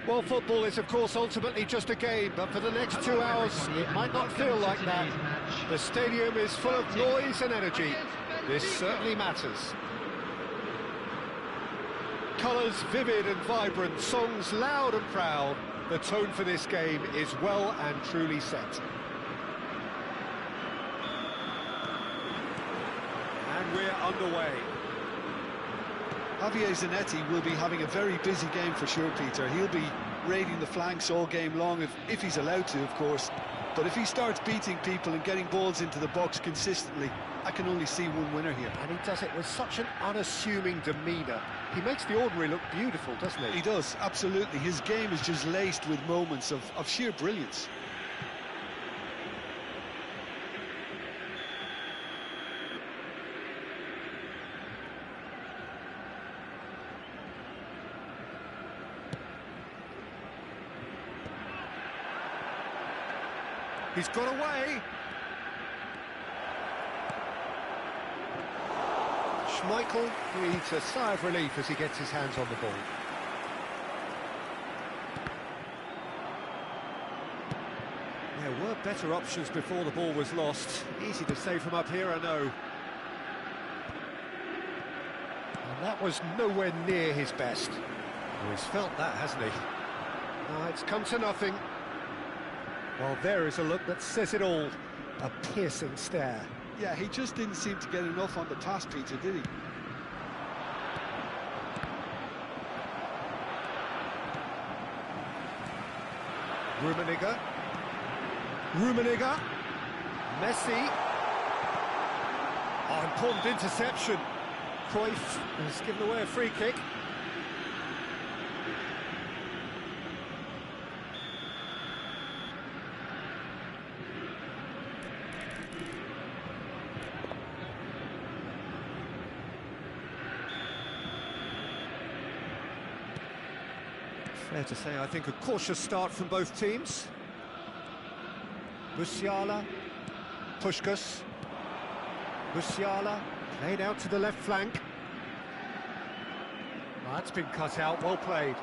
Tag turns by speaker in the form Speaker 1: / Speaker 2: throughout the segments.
Speaker 1: Well, football is, of course, ultimately just a game, but for the next 2 hours, it might not feel like that. The stadium is full of noise and energy. This certainly matters. Colours vivid and vibrant, songs loud and proud. The tone for this game is well and truly set. And we're underway.
Speaker 2: Javier Zanetti will be having a very busy game for sure, Peter. He'll be raiding the flanks all game long, if he's allowed to, of course. But if he starts beating people and getting balls into the box consistently, I can only see one winner here.
Speaker 1: And he does it with such an unassuming demeanour. He makes the ordinary look beautiful, doesn't he?
Speaker 2: He does, absolutely. His game is just laced with moments of sheer brilliance.
Speaker 1: He's got away. Schmeichel breathes a sigh of relief as he gets his hands on the ball. There were better options before the ball was lost. Easy to say from up here, I know. And that was nowhere near his best. Oh, he's felt that, hasn't he? It's come to nothing. Well, there is a look that says it all. A piercing stare.
Speaker 2: Yeah, he just didn't seem to get enough on the pass, Peter, did he?
Speaker 1: Rummenigge. Messi. Oh, important interception. Cruyff has given away a free kick. Fair to say, I think, a cautious start from both teams. Musiala, Puskás. Musiala, played out to the left flank. Oh, that's been cut out, well played.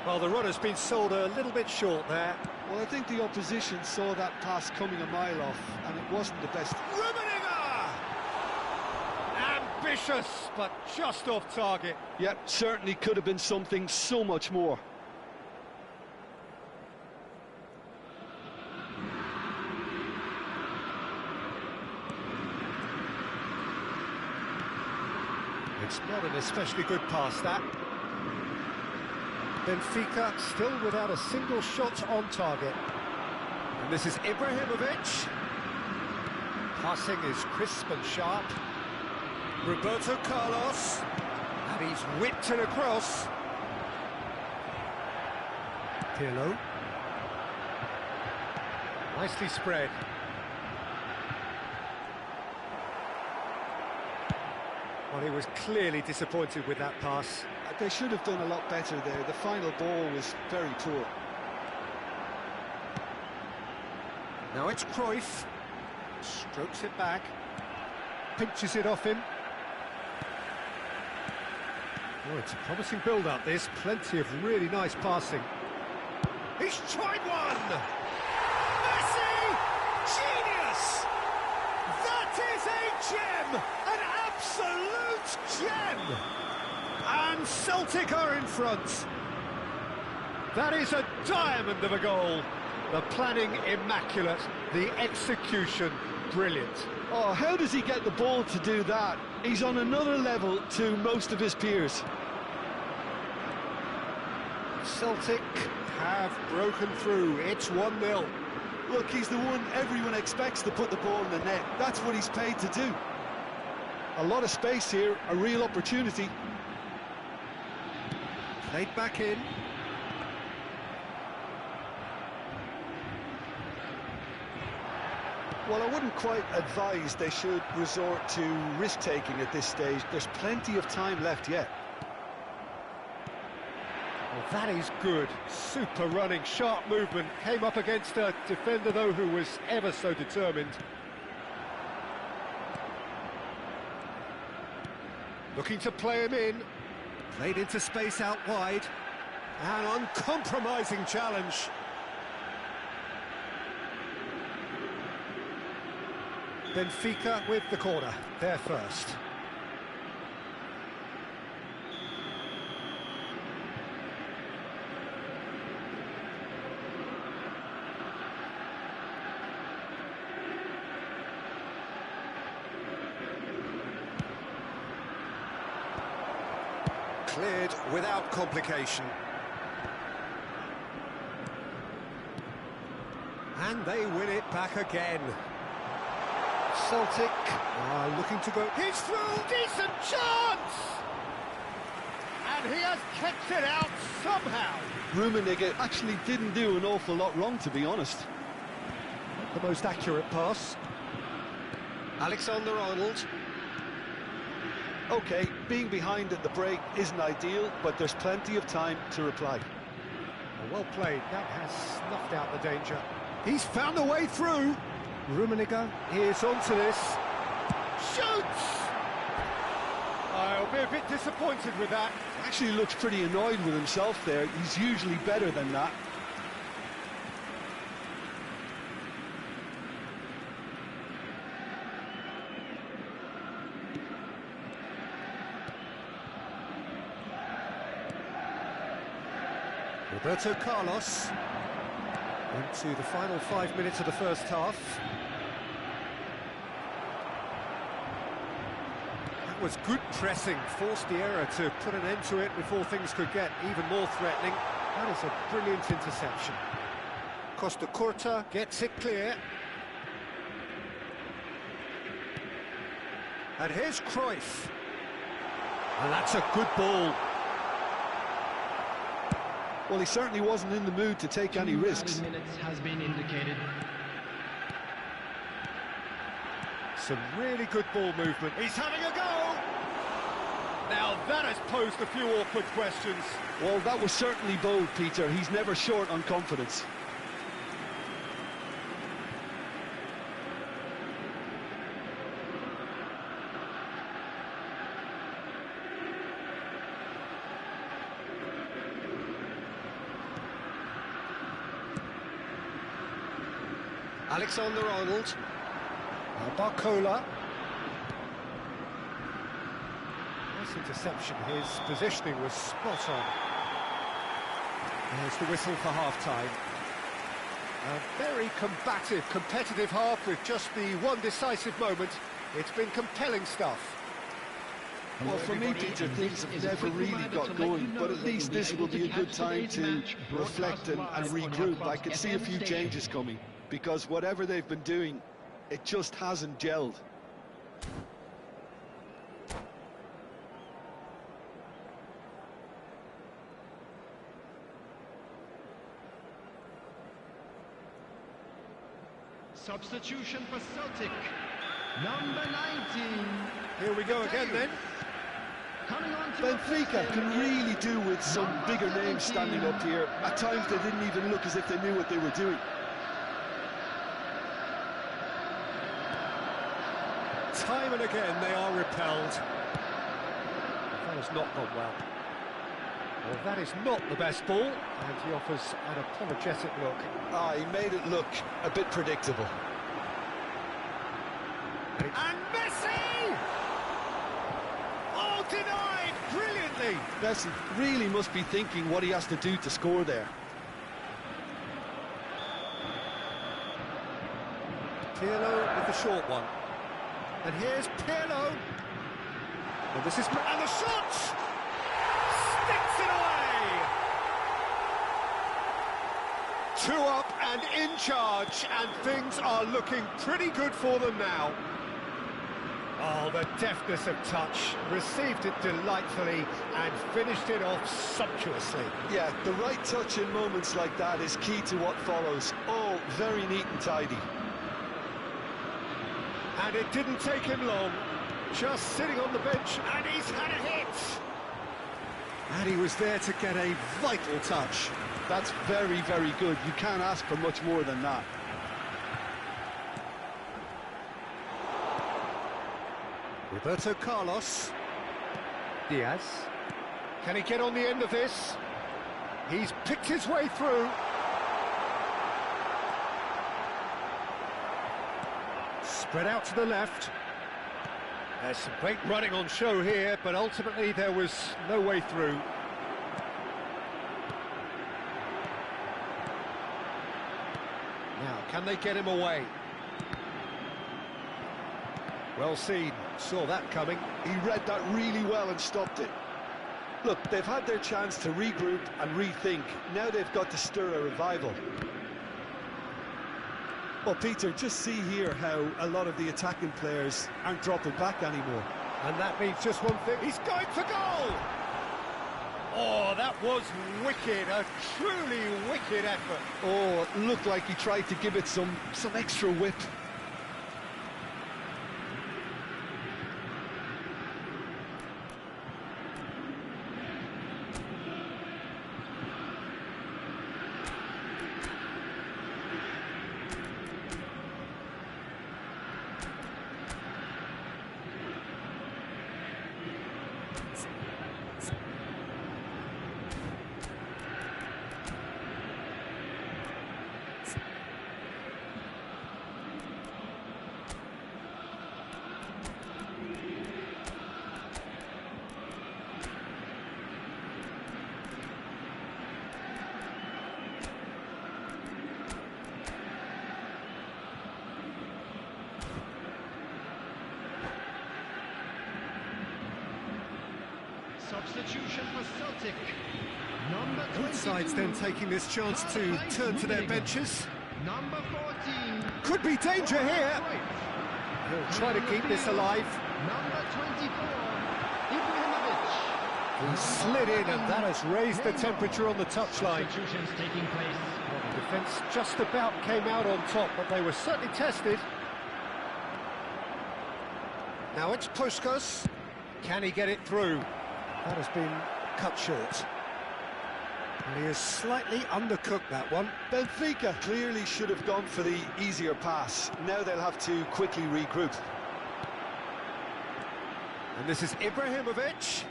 Speaker 1: Well, the runner's been sold a little bit short there.
Speaker 2: Well, I think the opposition saw that pass coming a mile off, and it wasn't the best.
Speaker 1: Rummenigge! Ambitious, but just off target.
Speaker 2: Yep, certainly could have been something so much more.
Speaker 1: It's not an especially good pass, that. Benfica still without a single shot on target. And this is Ibrahimovic. Passing is crisp and sharp. Roberto Carlos. And he's whipped it across. Pirlo. Nicely spread. Well, he was clearly disappointed with that pass.
Speaker 2: They should have done a lot better there. The final ball was very poor.
Speaker 1: Now it's Cruyff. Strokes it back. Pinches it off him. Oh, it's a promising build-up, this. Plenty of really nice passing. He's tried one! Messi! Genius! That is a gem! An absolute gem! And Celtic are in front. That is a diamond of a goal. The planning immaculate, the execution brilliant.
Speaker 2: Oh, how does he get the ball to do that? He's on another level to most of his peers.
Speaker 1: Celtic have broken through. It's 1-0.
Speaker 2: Look, he's the one everyone expects to put the ball in the net. That's what he's paid to do. A lot of space here, a real opportunity.
Speaker 1: Played back in.
Speaker 2: Well, I wouldn't quite advise they should resort to risk-taking at this stage. There's plenty of time left yet.
Speaker 1: Well, that is good. Super running, sharp movement. Came up against a defender, though, who was ever so determined. Looking to play him in. Played into space out wide. An uncompromising challenge. Benfica with the corner, they're first. Cleared without complication. And they win it back again. Celtic are looking to go. He's through! Decent chance! And he has kept it out somehow.
Speaker 2: Rummenigge actually didn't do an awful lot wrong, to be honest.
Speaker 1: The most accurate pass. Alexander-Arnold.
Speaker 2: OK, being behind at the break isn't ideal, but there's plenty of time to reply.
Speaker 1: Well played, that has snuffed out the danger. He's found a way through. Rummenigge is onto this. Shoots! I'll be a bit disappointed with that.
Speaker 2: Actually looks pretty annoyed with himself there. He's usually better than that.
Speaker 1: Roberto Carlos into the final 5 minutes of the first half. That was good pressing, forced the error to put an end to it before things could get even more threatening. That is a brilliant interception. Costa Curta gets it clear. And here's Cruyff. And that's a good ball.
Speaker 2: Well, he certainly wasn't in the mood to take any risks.
Speaker 3: Minutes has been indicated.
Speaker 1: Some really good ball movement. He's having a go! Now that has posed a few awkward questions.
Speaker 2: Well, that was certainly bold, Peter. He's never short on confidence.
Speaker 1: Alexander-Arnold. Barcola. Nice interception. His positioning was spot on. There's the whistle for half-time. A very combative, competitive half with just the one decisive moment. It's been compelling stuff.
Speaker 2: Well, for me, Peter, things have never really got going, but at least this will be a good time to reflect and regroup. I could see a few changes coming, because whatever they've been doing, it just hasn't gelled.
Speaker 3: Substitution for Celtic. Number 19.
Speaker 1: Here we go again then.
Speaker 3: Coming on to
Speaker 2: Benfica can really do with some bigger names standing up here. At times they didn't even look as if they knew what they were doing.
Speaker 1: Time and again they are repelled. That has not gone well. Well, that is not the best ball, and he offers an apologetic look.
Speaker 2: He made it look a bit predictable.
Speaker 1: And Messi! Oh, denied brilliantly!
Speaker 2: Messi really must be thinking what he has to do to score there.
Speaker 1: Pirlo with the short one. And here's Pirlo. And this is... And the shot! Sticks it away! 2 up and in charge, and things are looking pretty good for them now. Oh, the deftness of touch. Received it delightfully and finished it off sumptuously.
Speaker 2: Yeah, the right touch in moments like that is key to what follows. All very neat and tidy.
Speaker 1: And it didn't take him long. Just sitting on the bench, and he's had a hit. And he was there to get a vital touch.
Speaker 2: That's very, very good. You can't ask for much more than that.
Speaker 1: Roberto Carlos. Diaz. Can he get on the end of this? He's picked his way through. Spread out to the left. There's some great running on show here, but ultimately there was no way through. Now, can they get him away? Well seen, saw that coming.
Speaker 2: He read that really well and stopped it. Look, they've had their chance to regroup and rethink. Now they've got to stir a revival. Well, Peter, just see here how a lot of the attacking players aren't dropping back anymore.
Speaker 1: And that means just one thing, he's going for goal! Oh, that was wicked, a truly wicked effort.
Speaker 2: Oh, it looked like he tried to give it some extra whip.
Speaker 3: Substitution for Celtic. Number 22.
Speaker 1: Both sides then taking this chance to turn to their benches.
Speaker 3: Number 14.
Speaker 1: Could be danger here. He'll try to keep this alive.
Speaker 3: Number 24. Ibrahimovic.
Speaker 1: He slid in, and that has raised the temperature on the touchline.
Speaker 3: Substitutions taking place.
Speaker 1: The defence just about came out on top, but they were certainly tested. Now it's Puskas. Can he get it through? That has been cut short. And he has slightly undercooked that one.
Speaker 2: Benfica clearly should have gone for the easier pass. Now they'll have to quickly regroup.
Speaker 1: And this is Ibrahimovic.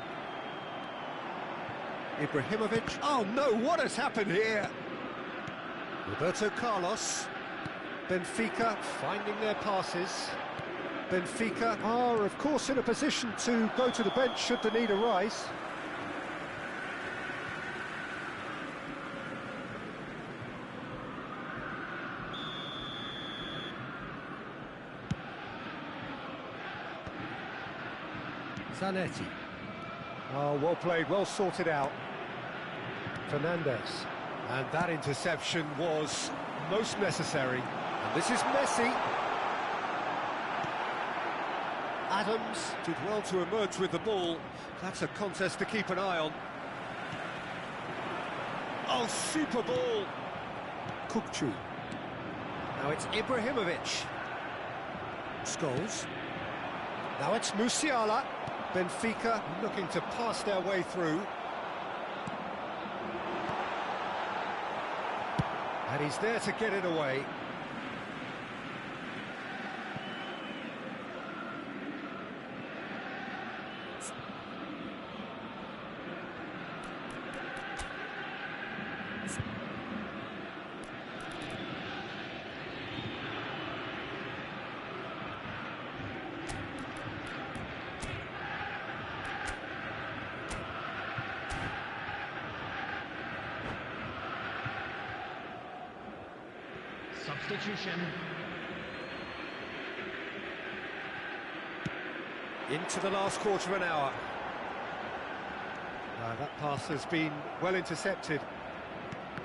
Speaker 1: Ibrahimovic. Oh no, what has happened here? Roberto Carlos. Benfica finding their passes. Benfica are, of course, in a position to go to the bench should the need arise. Zanetti. Oh, well played, well sorted out. Fernandez. And that interception was most necessary. And this is Messi. Adams did well to emerge with the ball. That's a contest to keep an eye on. Oh, super ball. Kukçu. Now it's Ibrahimovic. Scholes. Now it's Musiala. Benfica looking to pass their way through. And he's there to get it away.
Speaker 3: Substitution.
Speaker 1: Into the last quarter of an hour. That pass has been well intercepted.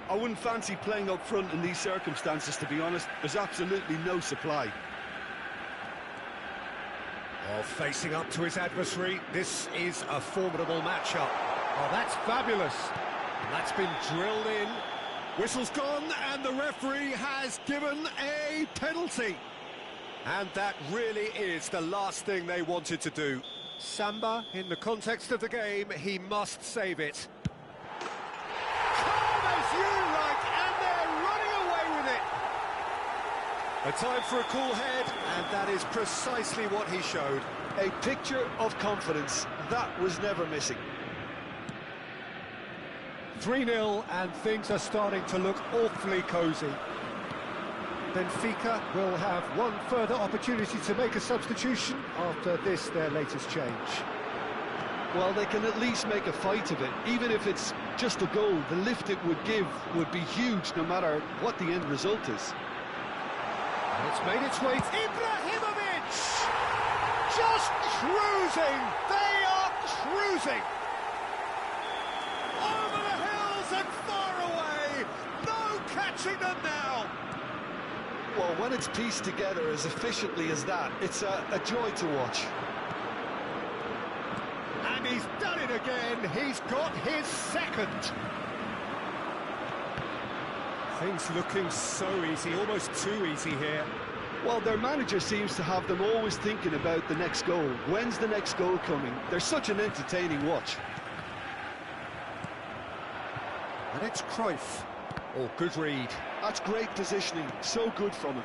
Speaker 2: I wouldn't fancy playing up front in these circumstances, to be honest. There's absolutely no supply.
Speaker 1: Oh, facing up to his adversary, this is a formidable matchup. Oh, that's fabulous. And that's been drilled in. Whistle's gone, and the referee has given a penalty. And that really is the last thing they wanted to do. Samba, in the context of the game, he must save it. Calm as you like, and they're running away with it. A time for a cool head, and that is precisely what he showed.
Speaker 2: A picture of confidence. That was never missing.
Speaker 1: 3-0, and things are starting to look awfully cosy. Benfica will have one further opportunity to make a substitution after this, their latest change.
Speaker 2: Well, they can at least make a fight of it. Even if it's just a goal, the lift it would give would be huge no matter what the end result is.
Speaker 1: And it's made its way. Ibrahimovic! Just cruising! They are cruising! Over the hills and far away! No catching them now!
Speaker 2: Well, when it's pieced together as efficiently as that, it's a joy to watch.
Speaker 1: And he's done it again. He's got his second. Things looking so easy, almost too easy here.
Speaker 2: Well, their manager seems to have them always thinking about the next goal. When's the next goal coming? They're such an entertaining watch.
Speaker 1: And it's Cruyff. Oh, good read.
Speaker 2: That's great positioning. So good from him.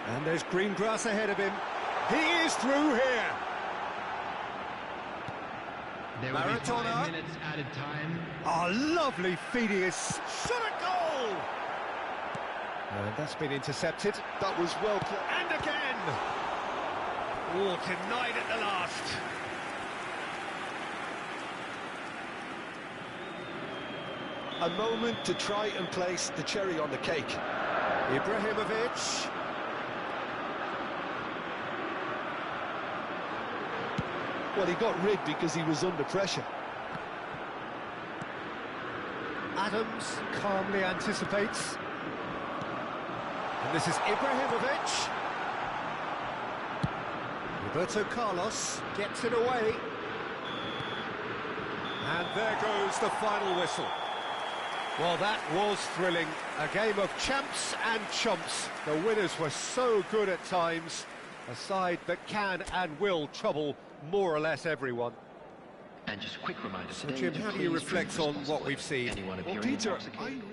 Speaker 1: And there's green grass ahead of him. He is through here.
Speaker 3: There will be
Speaker 1: Maradona.
Speaker 3: 5 minutes added time.
Speaker 1: Oh, lovely feeding is shot a goal! And that's been intercepted.
Speaker 2: That was well played.
Speaker 1: And again! Oh, denied at the last.
Speaker 2: A moment to try and place the cherry on the cake.
Speaker 1: Ibrahimovic.
Speaker 2: Well, he got rid because he was under pressure.
Speaker 1: Adams calmly anticipates. And this is Ibrahimovic. Roberto Carlos gets it away. And there goes the final whistle. Well, that was thrilling. A game of champs and chumps. The winners were so good at times. A side that can and will trouble more or less everyone.
Speaker 3: And just a quick reminder
Speaker 1: So,
Speaker 3: today
Speaker 1: Jim,
Speaker 3: to
Speaker 1: how do you
Speaker 3: please
Speaker 1: reflect
Speaker 3: drink
Speaker 1: on what
Speaker 3: responsibly.
Speaker 1: we've seen?
Speaker 3: Anyone
Speaker 2: Well,
Speaker 3: appearing
Speaker 2: Peter,
Speaker 3: intoxicated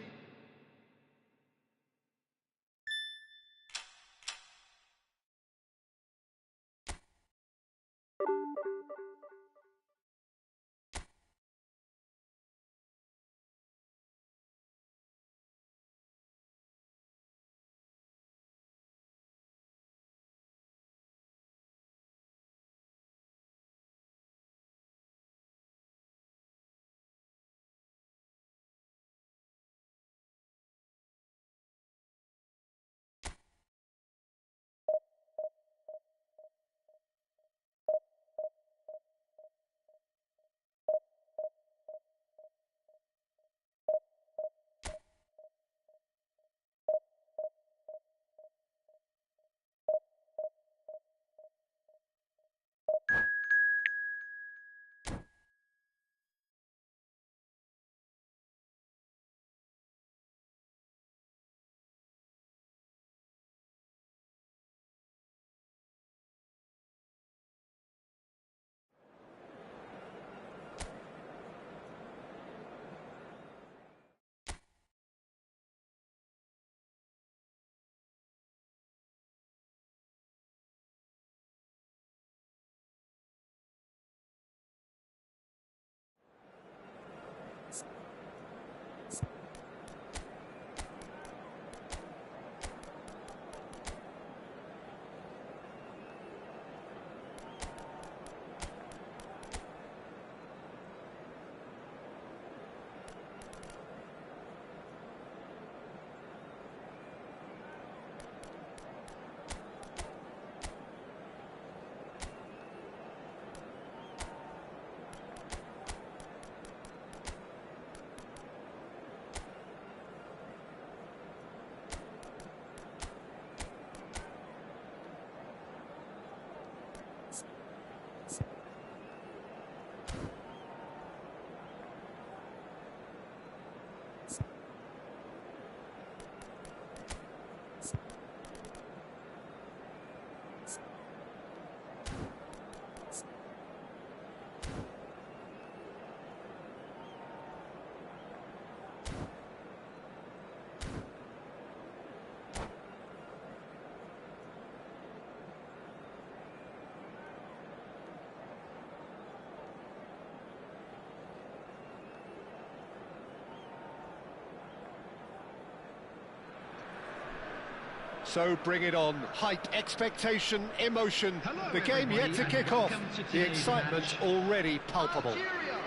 Speaker 1: So bring it on. Hype, expectation, emotion.
Speaker 3: Hello,
Speaker 1: The game yet to
Speaker 3: everybody,
Speaker 1: kick
Speaker 3: and
Speaker 1: off.
Speaker 3: welcome to
Speaker 1: The
Speaker 3: today's
Speaker 1: excitement
Speaker 3: match.
Speaker 1: already palpable.
Speaker 3: Algeria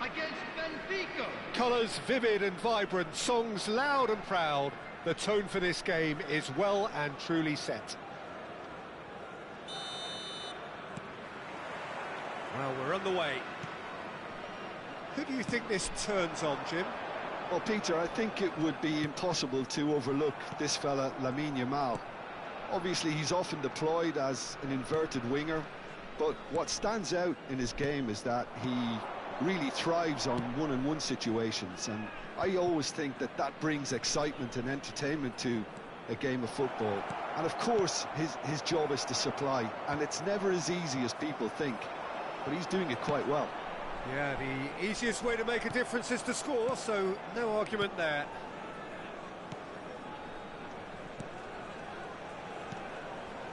Speaker 3: against Benfica.
Speaker 1: Colours vivid and vibrant, songs loud and proud. The tone for this game is well and truly set. Well, we're on the way. Who do you think this turns on, Jim?
Speaker 2: Well, Peter, I think it would be impossible to overlook this fella, Lamine Yamal. Obviously, he's often deployed as an inverted winger, but what stands out in his game is that he really thrives on one-on-one situations, and I always think that that brings excitement and entertainment to a game of football. And of course, his job is to supply, and it's never as easy as people think, but he's doing it quite well.
Speaker 1: Yeah, the easiest way to make a difference is to score, so no argument there.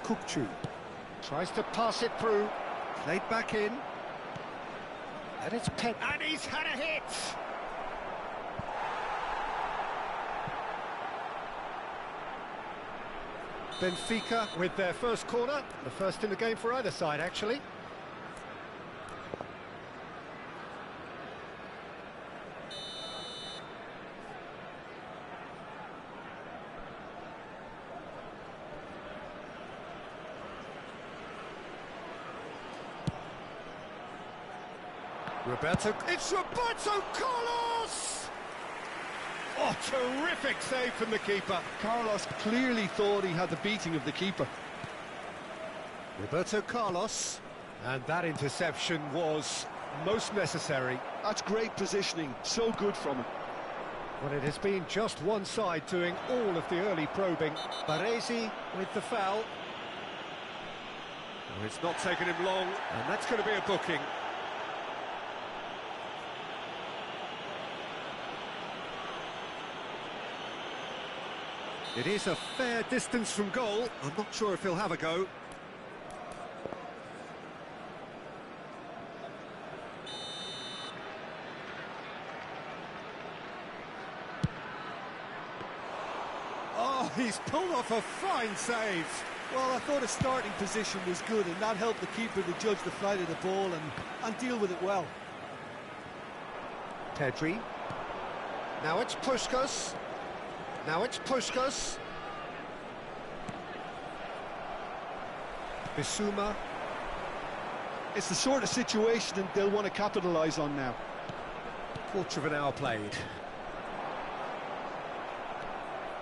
Speaker 1: Kukçu tries to pass it through, played back in. And it's Pet, and he's had a hit! Benfica with their first corner, the first in the game for either side, actually. It's Roberto Carlos! Oh, terrific save from the keeper.
Speaker 2: Carlos clearly thought he had the beating of the keeper.
Speaker 1: Roberto Carlos, and that interception was most necessary.
Speaker 2: That's great positioning, so good from him.
Speaker 1: Well, it has been just one side doing all of the early probing. Baresi with the foul. Oh, it's not taken him long, and that's going to be a booking. It is a fair distance from goal. I'm not sure if he'll have a go. Oh, he's pulled off a fine save.
Speaker 4: Well, I thought his starting position was good, and that helped the keeper to judge the flight of the ball and deal with it well.
Speaker 1: Pedri. Now it's Puskás. Now it's Puskás. Bissouma.
Speaker 2: It's the sort of situation that they'll want to capitalise on now.
Speaker 1: Quarter of an hour played.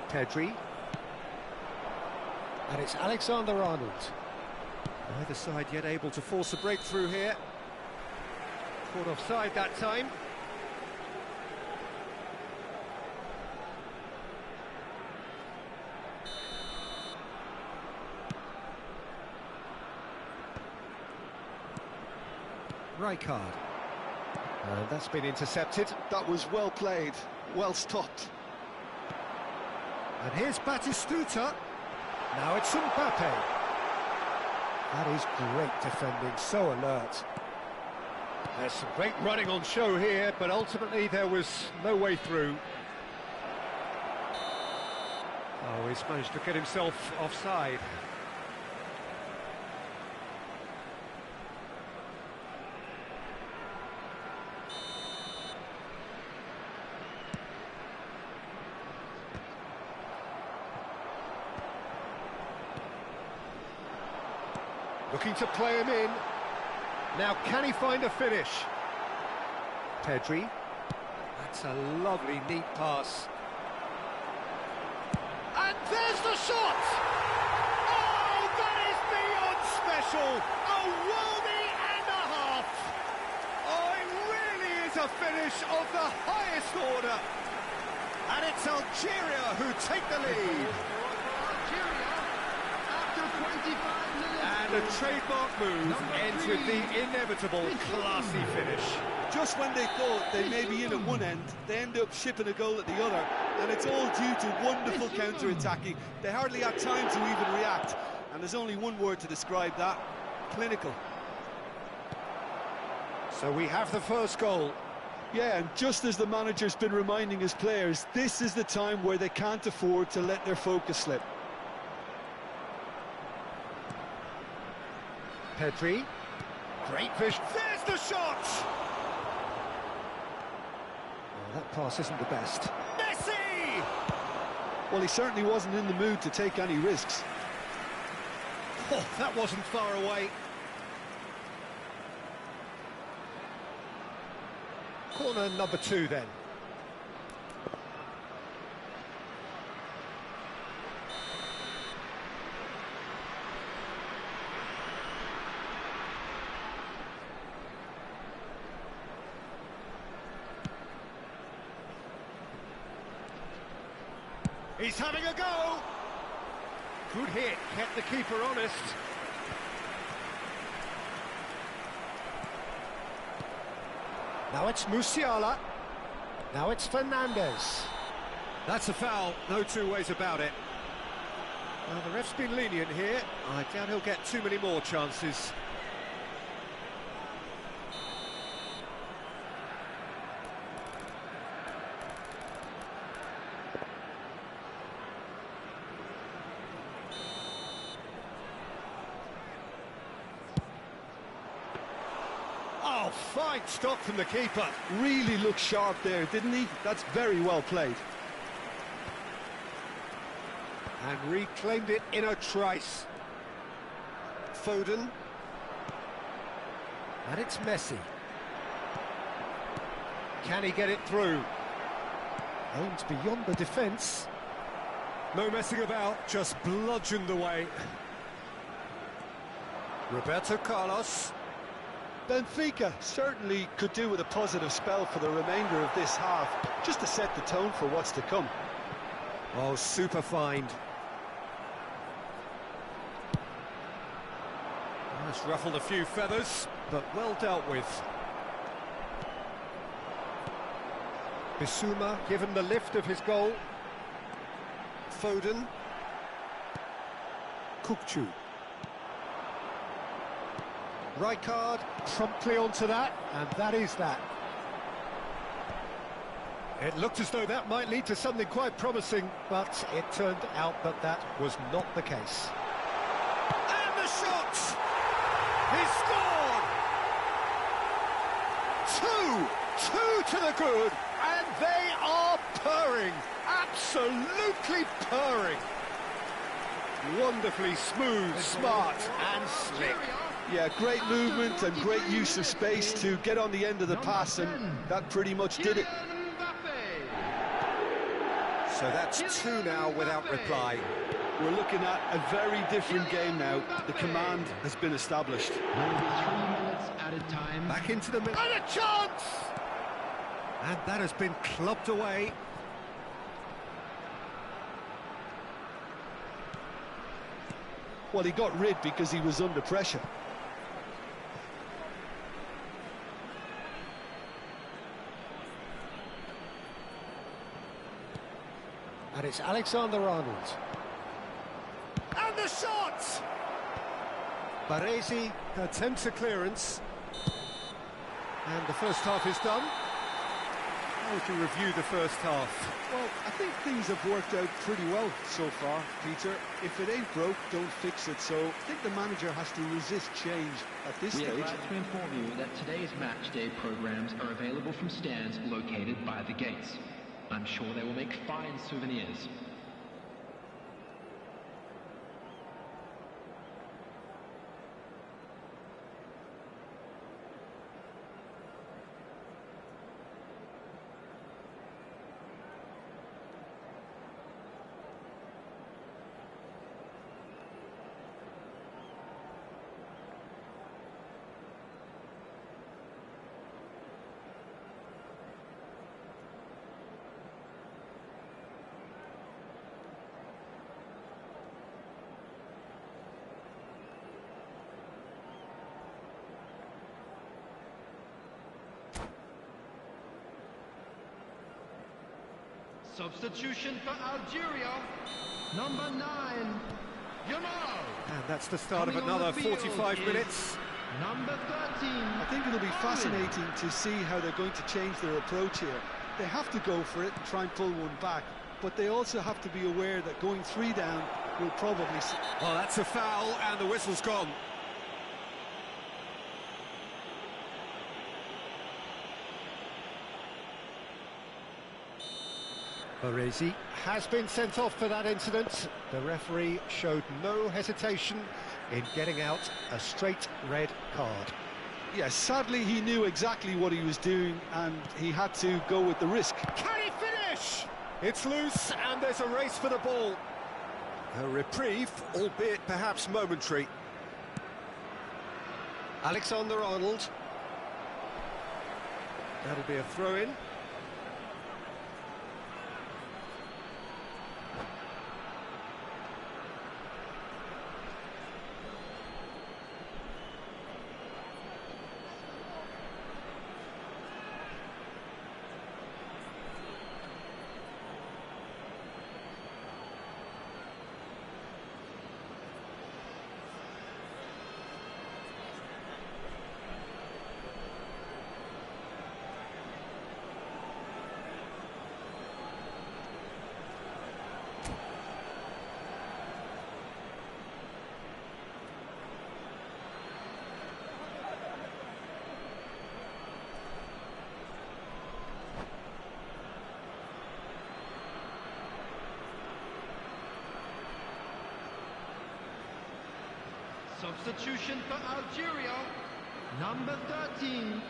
Speaker 1: Pedri. And it's Alexander-Arnold. Neither side yet able to force a breakthrough here. Caught offside that time. Rijkaard. And that's been intercepted.
Speaker 2: That was well played, well stopped.
Speaker 1: And here's Batistuta. Now it's Mbappe. That is great defending, so alert. There's some great running on show here, but ultimately there was no way through. Oh, he's managed to get himself offside. Looking to play him in. Now, can he find a finish? Pedri. That's a lovely, neat pass. And there's the shot! Oh, that is beyond special! A worldie and a half! Oh, it really is a finish of the highest order. And it's Algeria who take the lead. And a trademark move ends with the inevitable classy finish.
Speaker 4: Just when they thought they may be in at one end, they end up shipping a goal at the other, and it's all due to wonderful counter-attacking. They hardly had time to even react, and there's only one word to describe that: clinical.
Speaker 1: So we have the first goal.
Speaker 2: Yeah, and just as the manager's been reminding his players, this is the time where they can't afford to let their focus slip.
Speaker 1: Pedri. Great vision. There's the shot! Oh, that pass isn't the best. Messi!
Speaker 2: Well, he certainly wasn't in the mood to take any risks.
Speaker 1: Oh, that wasn't far away. Corner number 2 then. He's having a go! Good hit, kept the keeper honest. Now it's Musiala. Now it's Fernandez. That's a foul, no two ways about it. Well, the ref's been lenient here. I doubt he'll get too many more chances. Oh, fine stop from the keeper.
Speaker 2: Really looked sharp there, didn't he? That's very well played.
Speaker 1: And reclaimed it in a trice. Foden. And it's Messi. Can he get it through? Aims beyond the defence. No messing about, just bludgeoned away. Roberto Carlos.
Speaker 2: Benfica certainly could do with a positive spell for the remainder of this half, just to set the tone for what's to come.
Speaker 1: Oh, super find. That's ruffled a few feathers, but well dealt with. Bissouma given the lift of his goal. Foden. Kukçu. Rijkaard promptly onto that, and that is that. It looked as though that might lead to something quite promising, but it turned out that that was not the case. And the shot! He scored! Two to the good, and they are purring, absolutely purring. Wonderfully smooth, smart and slick.
Speaker 2: Yeah, great movement and great use of space to get on the end of the pass, and that pretty much did it.
Speaker 1: So that's 2 now without reply.
Speaker 2: We're looking at a very different game now. The command has been established.
Speaker 3: There will be 3 minutes added time.
Speaker 1: Back into the middle. And a chance! And that has been clubbed away.
Speaker 2: Well, he got rid because he was under pressure.
Speaker 1: And it's Alexander-Arnold. And the shot! Baresi attempts a clearance. And the first half is done. How would you review the first half?
Speaker 2: Well, I think things have worked out pretty well so far, Peter. If it ain't broke, don't fix it. So I think the manager has to resist change at this
Speaker 3: We
Speaker 2: stage.
Speaker 3: are glad to inform you that today's match day programs are available from stands located by the gates. I'm sure they will make fine souvenirs.
Speaker 5: Substitution for Algeria, number 9, Yamal.
Speaker 1: And that's the start of
Speaker 5: Coming on
Speaker 1: another
Speaker 5: the field
Speaker 1: 45
Speaker 5: is
Speaker 1: minutes.
Speaker 5: Number 13.
Speaker 2: I think it'll be fascinating to see how they're going to change their approach here. They have to go for it and try and pull one back, but they also have to be aware that going 3 down will probably...
Speaker 1: Well, that's a foul, and the whistle's gone. Baresi has been sent off for that incident. The referee showed no hesitation in getting out a straight red card.
Speaker 2: Yes, sadly he knew exactly what he was doing and he had to go with the risk.
Speaker 1: Can he finish? It's loose and there's a race for the ball. A reprieve, albeit perhaps momentary. Alexander-Arnold. That'll be a throw-in.
Speaker 5: Substitution for Algeria, number 13,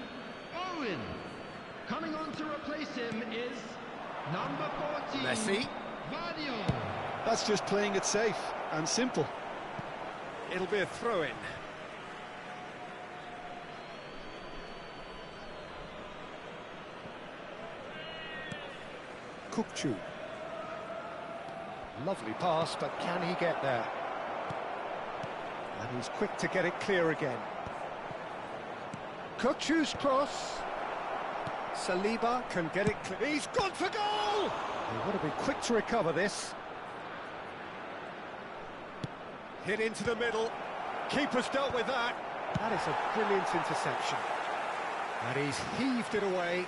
Speaker 5: Owen. Coming on to replace him is number 14,
Speaker 1: Messi.
Speaker 5: Vadio.
Speaker 2: That's just playing it safe and simple.
Speaker 1: It'll be a throw-in. Kukçu. Lovely pass, but can he get there? And he's quick to get it clear again. Kukçu's cross. Saliba can get it clear. He's gone for goal! He would have been quick to recover this. Hit into the middle. Keeper's dealt with that. That is a brilliant interception. And he's heaved it away.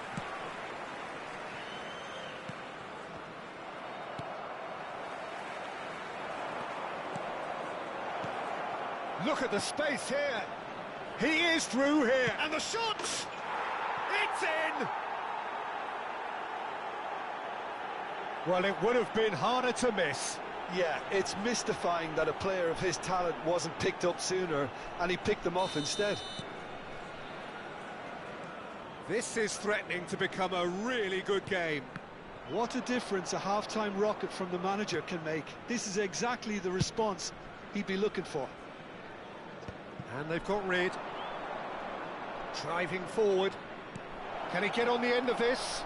Speaker 1: Look at the space here. He is through here. And the shot! It's in! Well, it would have been harder to miss.
Speaker 2: Yeah, it's mystifying that a player of his talent wasn't picked up sooner and he picked them off instead.
Speaker 1: This is threatening to become a really good game.
Speaker 2: What a difference a half-time rocket from the manager can make. This is exactly the response he'd be looking for.
Speaker 1: And they've got rid. Driving forward. Can he get on the end of this?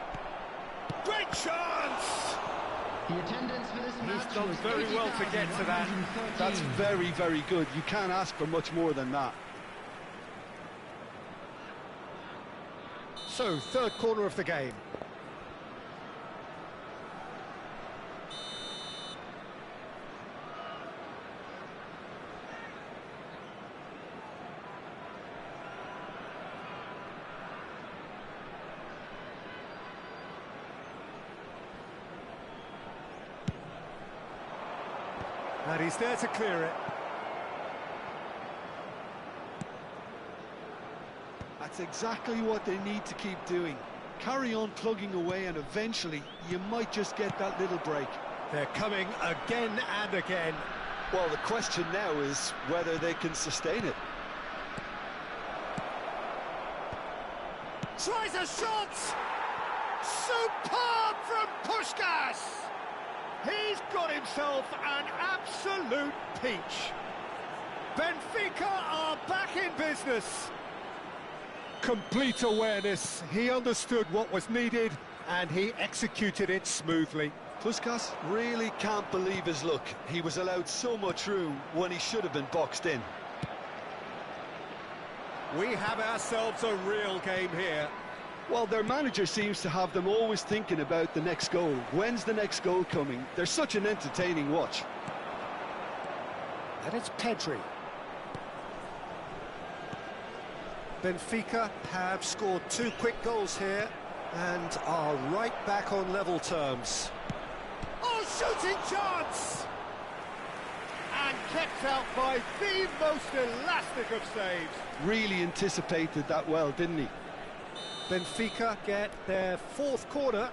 Speaker 1: Great chance!
Speaker 5: The attendance for this match
Speaker 1: He's done
Speaker 5: was
Speaker 1: very well to get to that.
Speaker 5: 80,113.
Speaker 2: That's very, very good. You can't ask for much more than that.
Speaker 1: So, third corner of the game. And he's there to clear it.
Speaker 2: That's exactly what they need to keep doing. Carry on plugging away and eventually you might just get that little break.
Speaker 1: They're coming again and again.
Speaker 2: Well, the question now is whether they can sustain it.
Speaker 1: Tries a shot! Superb from Puskás! He's got himself an absolute peach. Benfica are back in business. Complete awareness. He understood what was needed and he executed it smoothly.
Speaker 2: Puskás really can't believe his luck. He was allowed so much room when he should have been boxed in.
Speaker 1: We have ourselves a real game here.
Speaker 2: Well, their manager seems to have them always thinking about the next goal. When's the next goal coming? They're such an entertaining watch.
Speaker 1: And it's Pedri. Benfica have scored 2 quick goals here and are right back on level terms. Oh, shooting chance! And kept out by the most elastic of saves.
Speaker 2: Really anticipated that well, didn't he?
Speaker 1: Benfica get their 4th corner.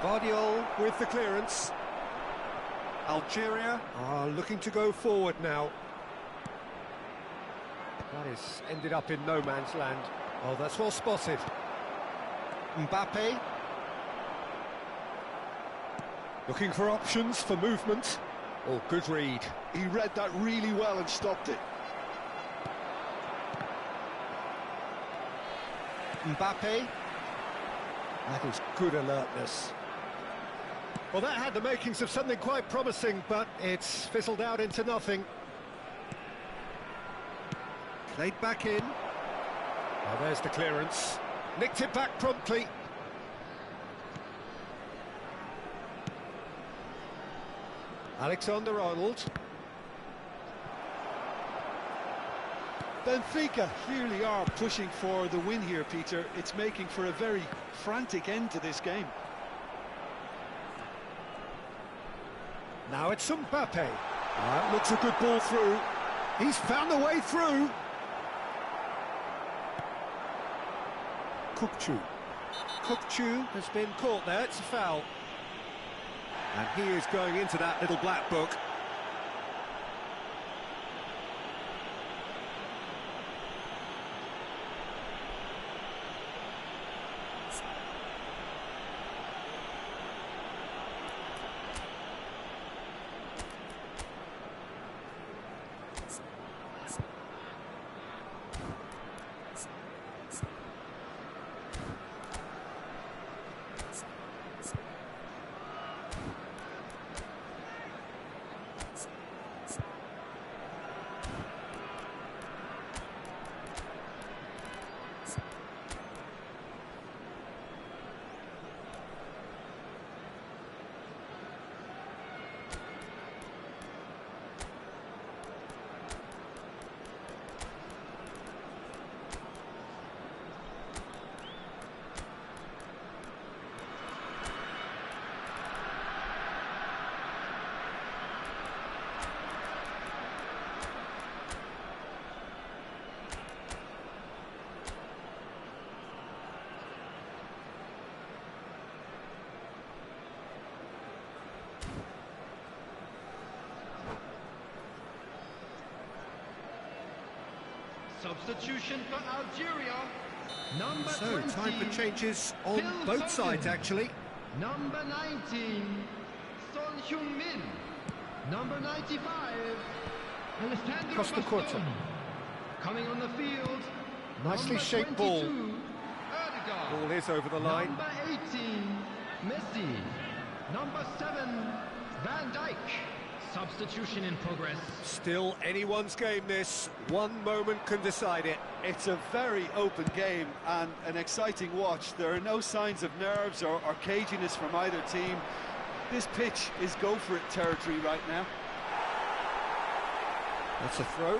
Speaker 1: Guardiola with the clearance. Algeria are looking to go forward now. That is ended up in no man's land. Oh, that's well spotted. Mbappe. Looking for options for movement. Oh, good read.
Speaker 2: He read that really well and stopped it.
Speaker 1: Mbappe. That is good alertness. Well, that had the makings of something quite promising, but it's fizzled out into nothing. Played back in. Oh, there's the clearance. Nicked it back promptly. Alexander-Arnold.
Speaker 2: Benfica clearly are pushing for the win here, Peter. It's making for a very frantic end to this game.
Speaker 1: Now it's Mbappe. That looks a good ball through. He's found a way through. Kukçu has been caught there, it's a foul. And he is going into that little black book.
Speaker 5: Substitution for Algeria. Number
Speaker 1: So,
Speaker 5: 20,
Speaker 1: time for changes on both sides, actually.
Speaker 5: Number 19, Son Heung-min. Number 95, Alessandro
Speaker 1: Costa Curta.
Speaker 5: Bastoni. Coming on the field,
Speaker 1: Nicely
Speaker 5: number
Speaker 1: shaped
Speaker 5: 22,
Speaker 1: ball.
Speaker 5: Ødegaard.
Speaker 1: Ball is over the line.
Speaker 5: Number 18, Messi. Number 7, Van Dijk. Substitution in progress.
Speaker 1: Still anyone's game, this. One moment can decide it.
Speaker 2: It's a very open game and an exciting watch. There are no signs of nerves or caginess from either team. This pitch is go-for-it territory right now.
Speaker 1: That's a throw.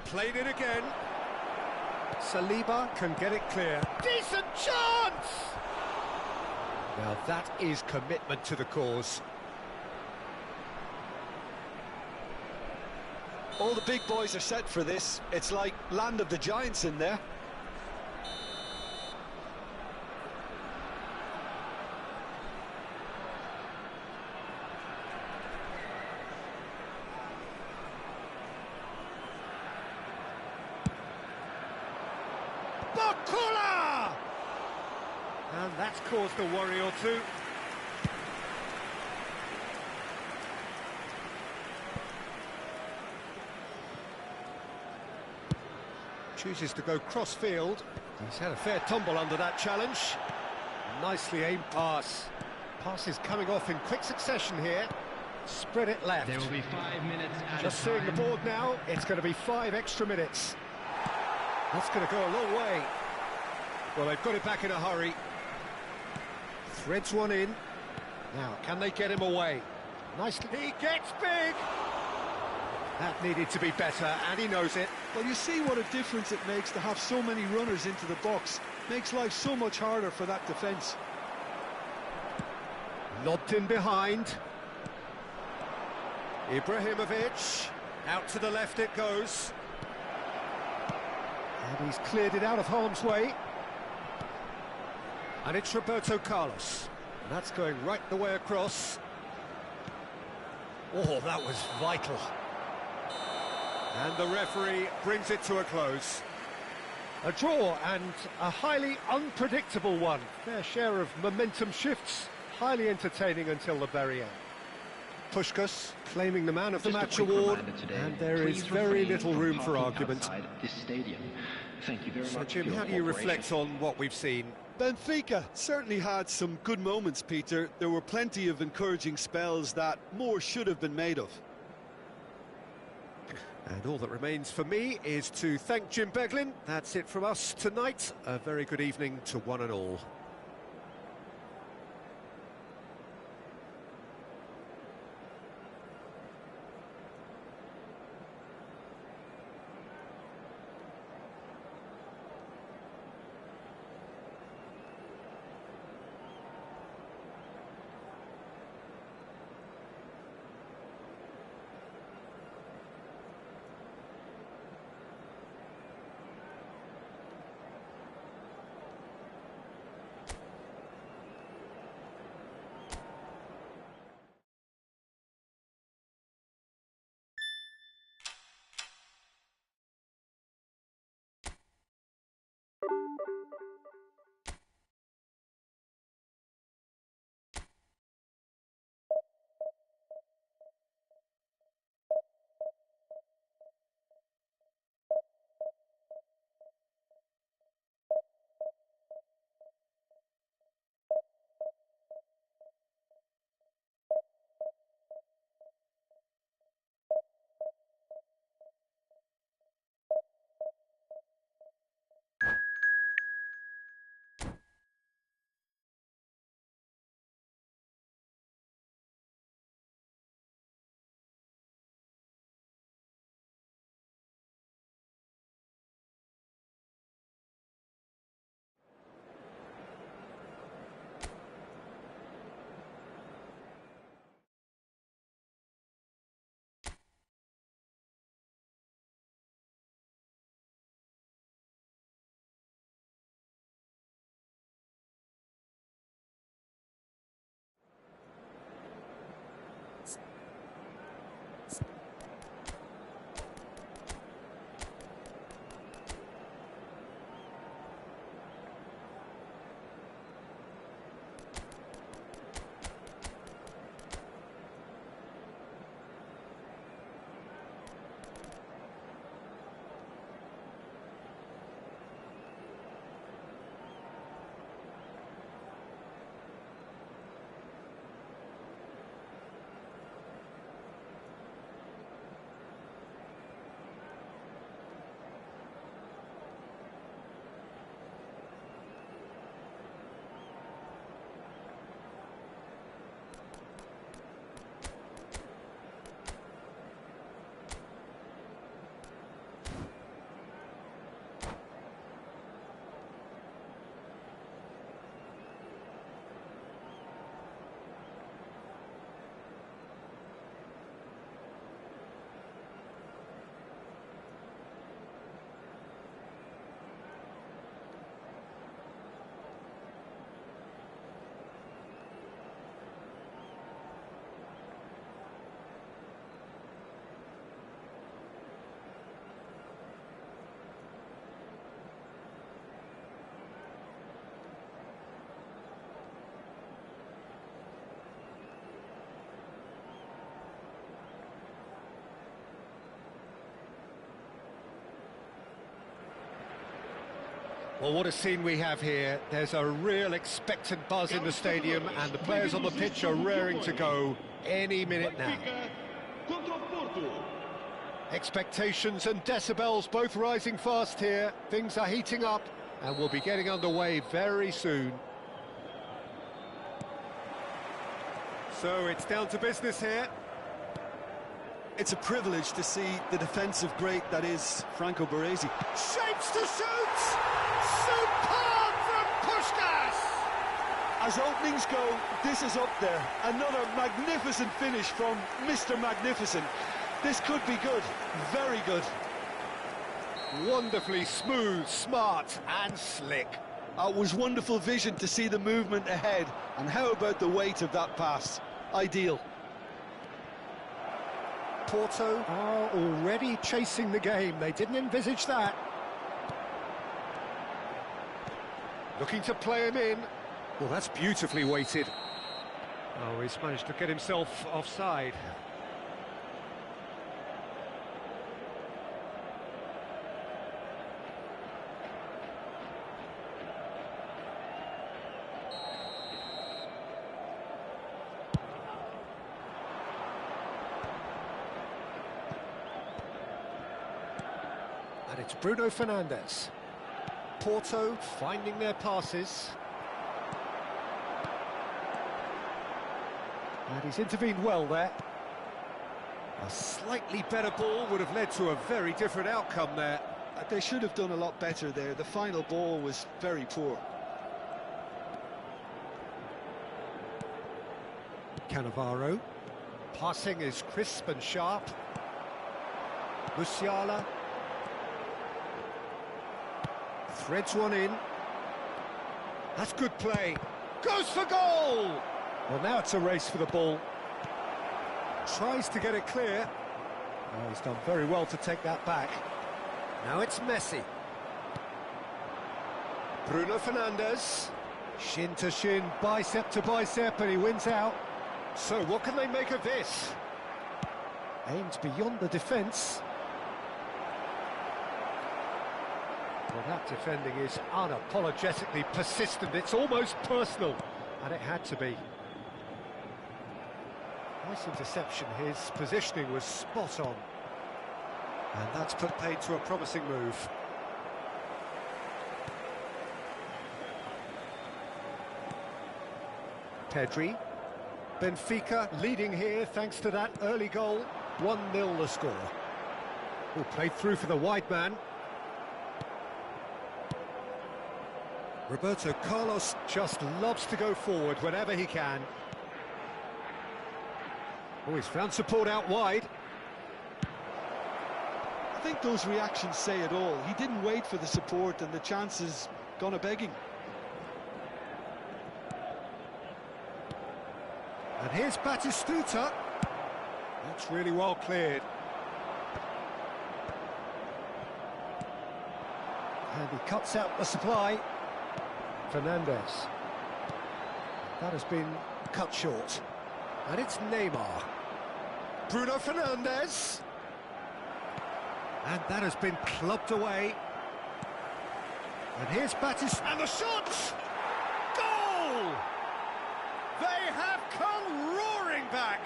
Speaker 1: Played it again. Saliba can get it clear. Decent chance! Now that is commitment to the cause.
Speaker 2: All the big boys are set for this. It's like land of the giants in there.
Speaker 1: Bakula! And that's caused a worry or two. Chooses to go cross-field. He's had a fair tumble under that challenge. Nicely aimed pass. Pass is coming off in quick succession here. Spread it left.
Speaker 5: There will be 5 minutes at
Speaker 1: Just
Speaker 5: a time.
Speaker 1: seeing the board now, it's going to be 5 extra minutes. That's going to go a long way. Well, they've got it back in a hurry. Threads one in. Now, can they get him away? Nicely. He gets big! That needed to be better, and he knows it.
Speaker 2: Well, you see what a difference it makes to have so many runners into the box. Makes life so much harder for that defence.
Speaker 1: Lobbed in behind. Ibrahimovic. Out to the left it goes. And he's cleared it out of harm's way. And it's Roberto Carlos. And that's going right the way across. Oh, that was vital. And the referee brings it to a close. A draw and a highly unpredictable one. Fair share of momentum shifts, highly entertaining until the very end. Puskás claiming the man of the match award, and there is very little room for argument.
Speaker 3: This stadium. Thank you very
Speaker 1: So
Speaker 3: much.
Speaker 1: Jim, how do you reflect on what we've seen?
Speaker 2: Benfica certainly had some good moments, Peter. There were plenty of encouraging spells that more should have been made of.
Speaker 1: And all that remains for me is to thank Jim Beglin. That's it from us tonight. A very good evening to one and all. Well, what a scene we have here. There's a real expectant buzz in the stadium, and the players on the pitch are raring to go any minute now. Expectations and decibels both rising fast here. Things are heating up, and we'll be getting underway very soon. So it's down to business here.
Speaker 2: It's a privilege to see the defensive great that is Franco Baresi.
Speaker 1: Shapes to shoot! Superb from Puskás!
Speaker 2: As openings go, this is up there. Another magnificent finish from Mr. Magnificent. This could be good, very good.
Speaker 1: Wonderfully smooth, smart and slick.
Speaker 2: It was wonderful vision to see the movement ahead. And how about the weight of that pass? Ideal.
Speaker 1: Porto are already chasing the game. They didn't envisage that. Looking to play him in. Well, that's beautifully weighted. Oh, he's managed to get himself offside. And it's Bruno Fernandes. Porto finding their passes. And he's intervened well there. A slightly better ball would have led to a very different outcome there.
Speaker 2: They should have done a lot better there. The final ball was very poor.
Speaker 1: Cannavaro. Passing is crisp and sharp. Musiala. Threads one in. That's good play. Goes for goal! Well, now it's a race for the ball. Tries to get it clear. Oh, he's done very well to take that back. Now it's Messi. Bruno Fernandes. Shin to shin, bicep to bicep, and he wins out. So what can they make of this? Aimed beyond the defence. Well, that defending is unapologetically persistent. It's almost personal, and it had to be. Nice interception. His positioning was spot on. And that's put paid to a promising move. Pedri. Benfica leading here thanks to that early goal. 1-0 the score. Oh, played through for the wide man. Roberto Carlos just loves to go forward whenever he can. Oh, he's found support out wide.
Speaker 2: I think those reactions say it all. He didn't wait for the support and the chances gone a-begging.
Speaker 1: And here's Batistuta. That's really well cleared. And he cuts out the supply. Fernandes. That has been cut short. And it's Neymar. Bruno Fernandes. And that has been clubbed away. And here's Batis. And the shot! Goal! They have come roaring back.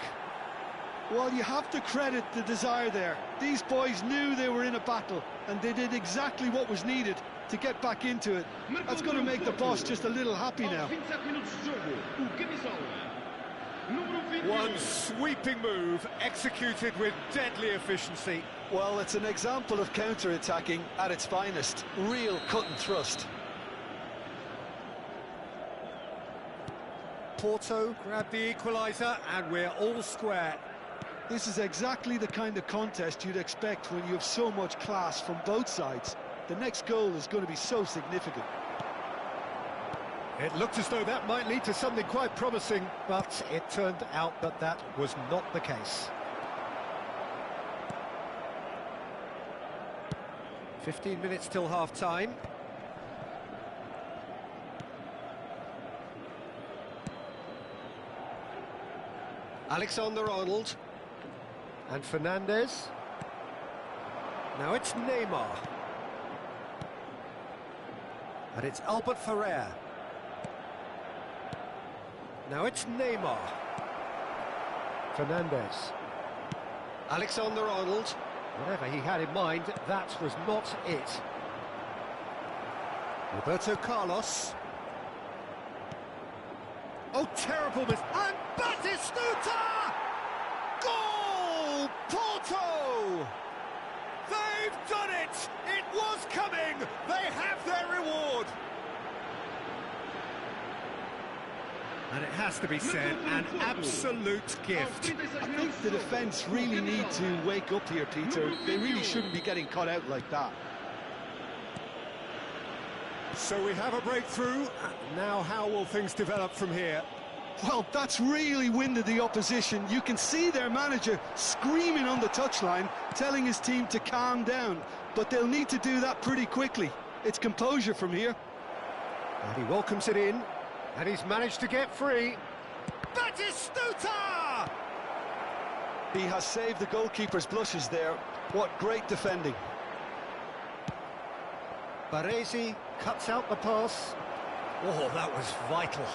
Speaker 2: Well, you have to credit the desire there. These boys knew they were in a battle, and they did exactly what was needed to get back into it. That's going to make the boss just a little happy now.
Speaker 1: One sweeping move, executed with deadly efficiency.
Speaker 2: Well, it's an example of counter-attacking at its finest. Real cut and thrust.
Speaker 1: Porto grabbed the equaliser, and we're all square.
Speaker 2: This is exactly the kind of contest you'd expect when you have so much class from both sides. The next goal is going to be so significant.
Speaker 1: It looked as though that might lead to something quite promising, but it turned out that that was not the case. 15 minutes till half-time. Alexander-Arnold. And Fernandes. Now it's Neymar. And it's Albert Ferrer. Now it's Neymar. Fernandes. Alexander-Arnold. Whatever he had in mind, that was not it. Roberto Carlos. Oh, terrible miss. And Batistuta! Goal! Porto! They've done it! It was coming! They have their reward! And it has to be said, an absolute gift.
Speaker 2: I think the defence really need to wake up here, Peter. They really shouldn't be getting caught out like that.
Speaker 1: So we have a breakthrough. Now how will things develop from here?
Speaker 2: Well, that's really winded the opposition. You can see their manager screaming on the touchline, telling his team to calm down. But they'll need to do that pretty quickly. It's composure from here.
Speaker 1: And he welcomes it in, and he's managed to get free. Batistuta!
Speaker 2: He has saved the goalkeeper's blushes there. What great defending.
Speaker 1: Baresi cuts out the pass. Oh, that was vital.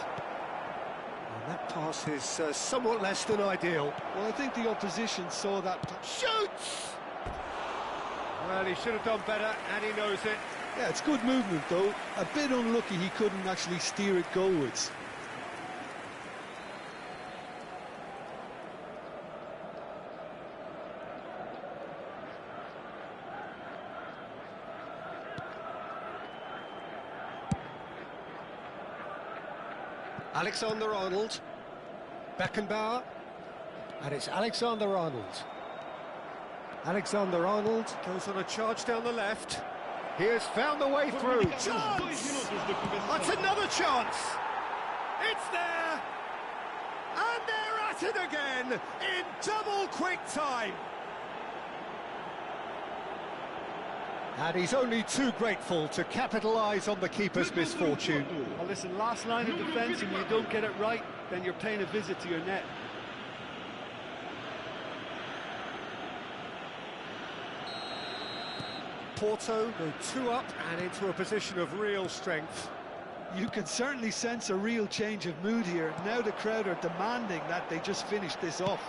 Speaker 1: And that pass is somewhat less than ideal.
Speaker 2: Well, I think the opposition saw that.
Speaker 1: Shoots! Well, he should have done better, and he knows it.
Speaker 2: Yeah, it's good movement, though. A bit unlucky he couldn't actually steer it goalwards.
Speaker 1: Alexander-Arnold, Beckenbauer, and it's Alexander-Arnold. Alexander-Arnold goes on a charge down the left. He has found the way through. Chance! That's another chance! It's there! And they're at it again in double quick time. And he's only too grateful to capitalise on the keeper's misfortune.
Speaker 2: Well, listen, last line of defence, and you don't get it right, then you're paying a visit to your net.
Speaker 1: Porto go 2 up and into a position of real strength.
Speaker 2: You can certainly sense a real change of mood here. Now the crowd are demanding that they just finish this off.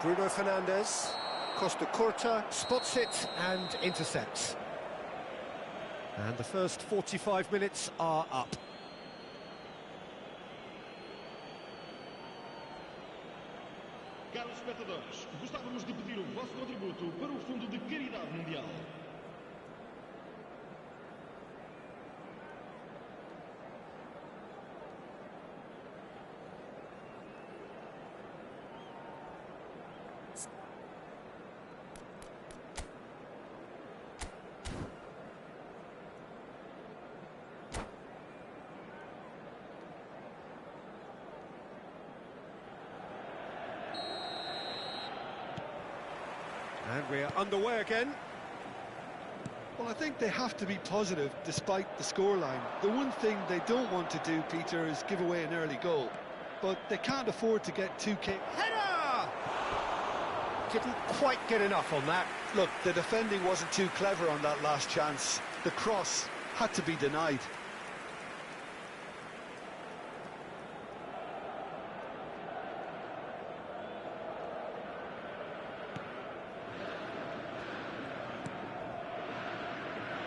Speaker 1: Bruno Fernandes, Costa Curta spots it and intercepts. And the first 45 minutes are up.
Speaker 5: Caros espectadores, gostávamos de pedir o vosso contributo para o Fundo de Caridade Mundial.
Speaker 1: And we're underway again.
Speaker 2: Well, I think they have to be positive despite the scoreline. The one thing they don't want to do, Peter, is give away an early goal. But they can't afford to get too
Speaker 1: Header! Didn't quite get enough on that.
Speaker 2: Look, the defending wasn't too clever on that last chance. The cross had to be denied.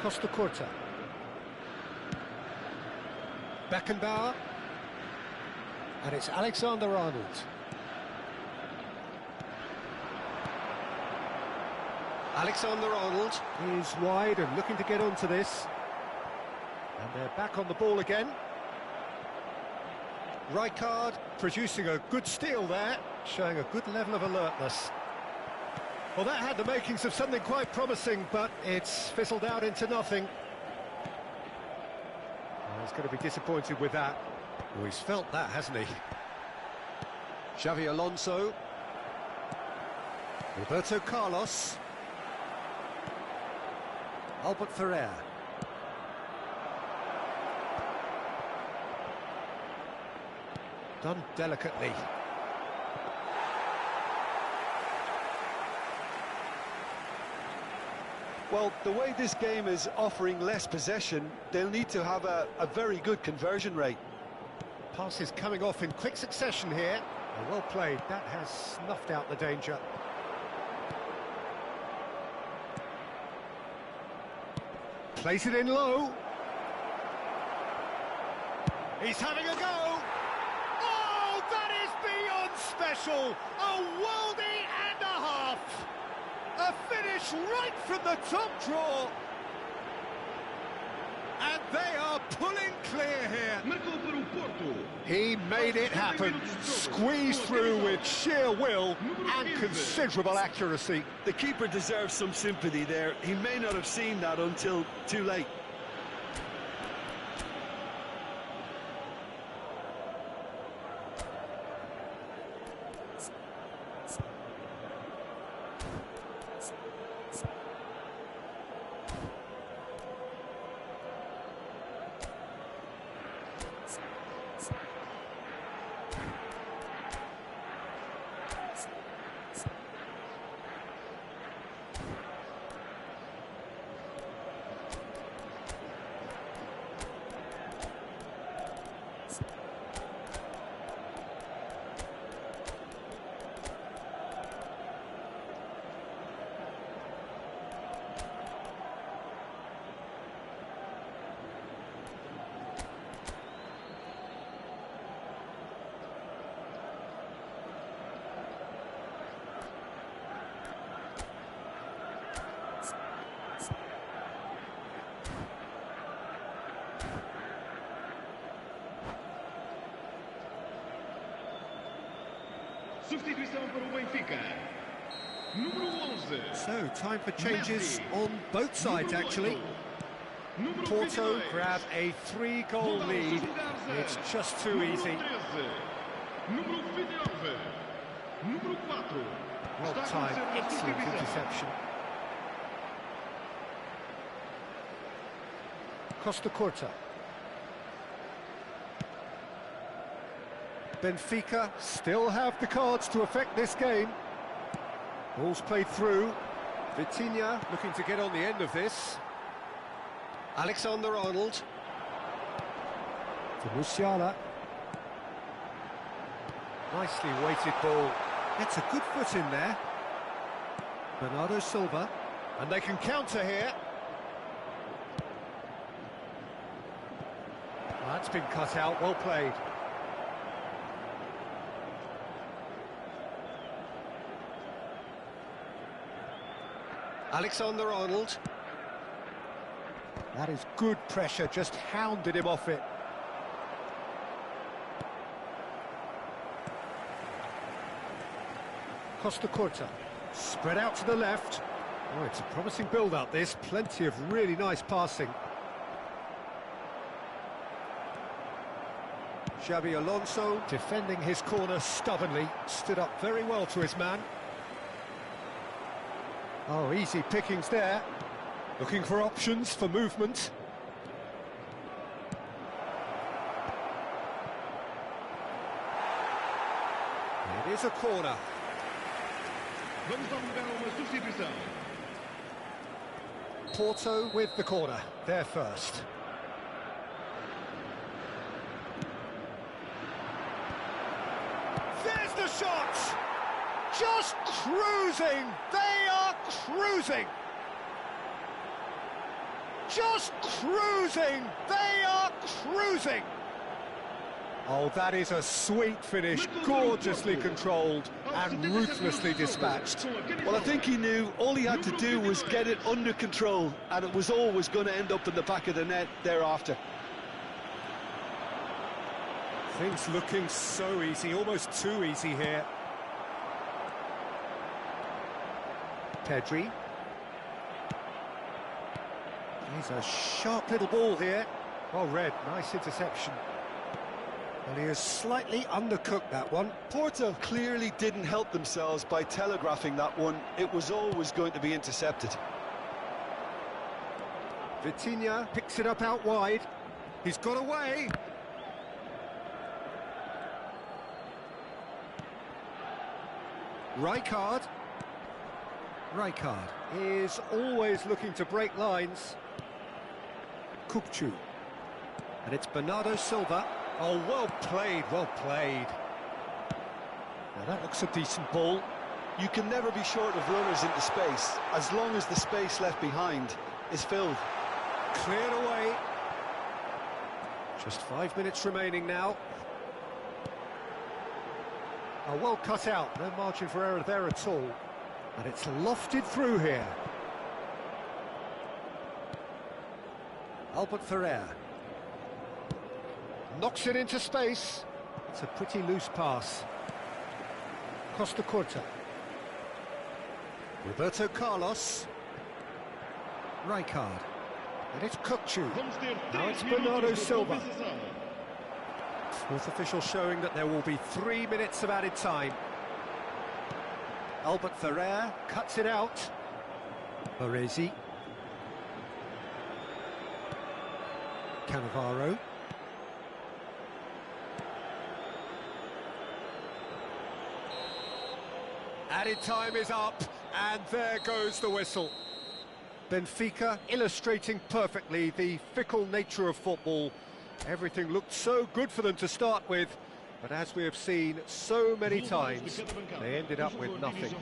Speaker 1: Costa Curta. Beckenbauer. And it's Alexander-Arnold. Alexander-Arnold is wide and looking to get onto this. And they're back on the ball again. Rijkaard producing a good steal there, showing a good level of alertness. Well, that had the makings of something quite promising, but it's fizzled out into nothing. Well, he's going to be disappointed with that. Well, he's felt that, hasn't he? Xavi Alonso. Roberto Carlos. Albert Ferrer. Done delicately.
Speaker 2: Well, the way this game is offering less possession, they'll need to have a very good conversion rate.
Speaker 1: Passes coming off in quick succession here. Well played, that has snuffed out the danger. Plays it in low. He's having a go. Oh, that is beyond special. A worldie and a half. A finish right from the top draw. And they are pulling clear here. He made it happen. Squeezed through with sheer will and considerable accuracy.
Speaker 2: The keeper deserves some sympathy there. He may not have seen that until too late.
Speaker 5: Substituição para o Benfica. Número 11.
Speaker 1: So, time for changes
Speaker 5: Messi.
Speaker 1: on both sides,
Speaker 5: Número
Speaker 1: actually.
Speaker 5: 8. Número
Speaker 1: Porto
Speaker 5: 22.
Speaker 1: grab a 3-goal
Speaker 5: Mudaram os
Speaker 1: lead.
Speaker 5: lugares.
Speaker 1: It's just too easy.
Speaker 5: Número 29. Número 4.
Speaker 1: Well
Speaker 5: Está a
Speaker 1: timed,
Speaker 5: acontecer uma
Speaker 1: excellent
Speaker 5: substituição.
Speaker 1: interception. Costa Curta. Benfica still have the cards to affect this game. Ball's played through. Vitinha looking to get on the end of this. Alexander-Arnold. To Musiala. Nicely weighted ball. Gets a good foot in there. Bernardo Silva. And they can counter here. That's been cut out, well played. Alexander-Arnold. That is good pressure, just hounded him off it. Costa Curta, spread out to the left. Oh, it's a promising build-up, this. Plenty of really nice passing. Xabi Alonso, defending his corner stubbornly, stood up very well to his man. Oh, easy pickings there. Looking for options for movement. It is a corner.
Speaker 5: Vamos dar lugar a uma substituição.
Speaker 1: Porto with the corner, there first. There's the shot! Just cruising! They are cruising! Just cruising! They are cruising! Oh, that is a sweet finish, gorgeously controlled and ruthlessly dispatched.
Speaker 2: Well, I think he knew all he had to do was get it under control, and it was always going to end up in the back of the net thereafter.
Speaker 1: Things looking so easy, almost too easy here. Pedri. He's a sharp little ball here. Well read, nice interception. And he has slightly undercooked that one.
Speaker 2: Porto clearly didn't help themselves by telegraphing that one. It was always going to be intercepted.
Speaker 1: Vitinha picks it up out wide. He's got away. Rijkaard. Rijkaard is always looking to break lines. Kukcu. And it's Bernardo Silva. Oh, well played, well played. Now that looks a decent ball.
Speaker 2: You can never be short of runners into space, as long as the space left behind is filled.
Speaker 1: Cleared away. Just 5 minutes remaining now. Oh, well cut out, no margin for error there at all. And it's lofted through here. Albert Ferrer. Knocks it into space. It's a pretty loose pass. Costa Curta. Roberto Carlos. Rijkaard. And it's Kukcu. Now it's Bernardo Silva. Fourth official showing that there will be 3 minutes of added time. Albert Ferrer cuts it out. Baresi. Cannavaro. Added time is up, and there goes the whistle. Benfica illustrating perfectly the fickle nature of football. Everything looked so good for them to start with, but as we have seen so many times, they ended up with nothing.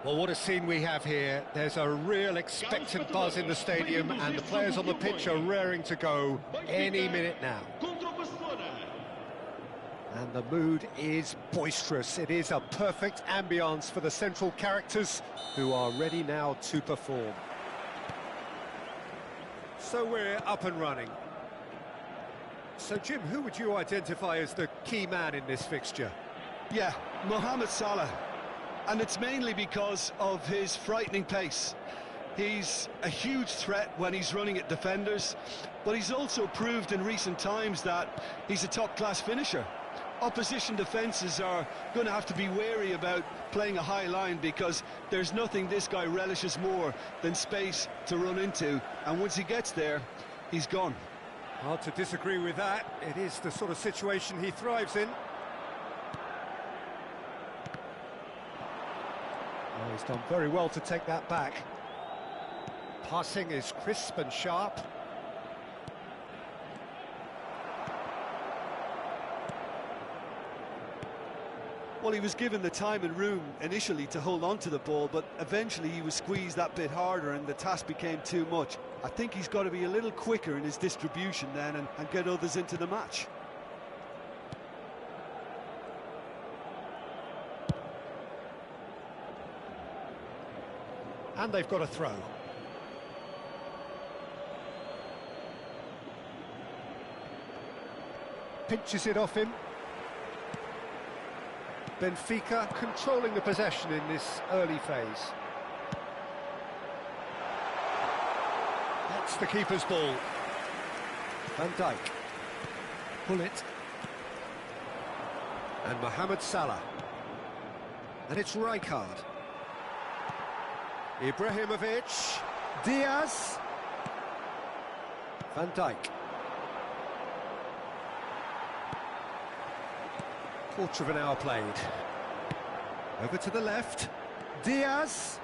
Speaker 1: Well, what a scene we have here. There's a real expectant buzz in the stadium, and the players on the pitch are raring to go any minute now. And the mood is boisterous. It is a perfect ambience for the central characters who are ready now to perform. So we're up and running. So, Jim, who would you identify as the key man in this fixture?
Speaker 2: Yeah, Mohamed Salah. And it's mainly because of his frightening pace. He's a huge threat when he's running at defenders, but he's also proved in recent times that he's a top-class finisher. Opposition defences are going to have to be wary about playing a high line, because there's nothing this guy relishes more than space to run into, and once he gets there, he's gone.
Speaker 1: Hard to disagree with that. It is the sort of situation he thrives in. Oh, he's done very well to take that back. Passing is crisp and sharp.
Speaker 2: Well, he was given the time and room initially to hold on to the ball, but eventually he was squeezed that bit harder and the task became too much. I think he's got to be a little quicker in his distribution then and get others into the match.
Speaker 1: And they've got a throw. Pinches it off him. Benfica controlling the possession in this early phase. That's the keeper's ball. Van Dijk. Pull it. And Mohamed Salah. And it's Rijkaard. Ibrahimovic. Diaz. Van Dijk. Quarter of an hour played. Over to the left. Diaz.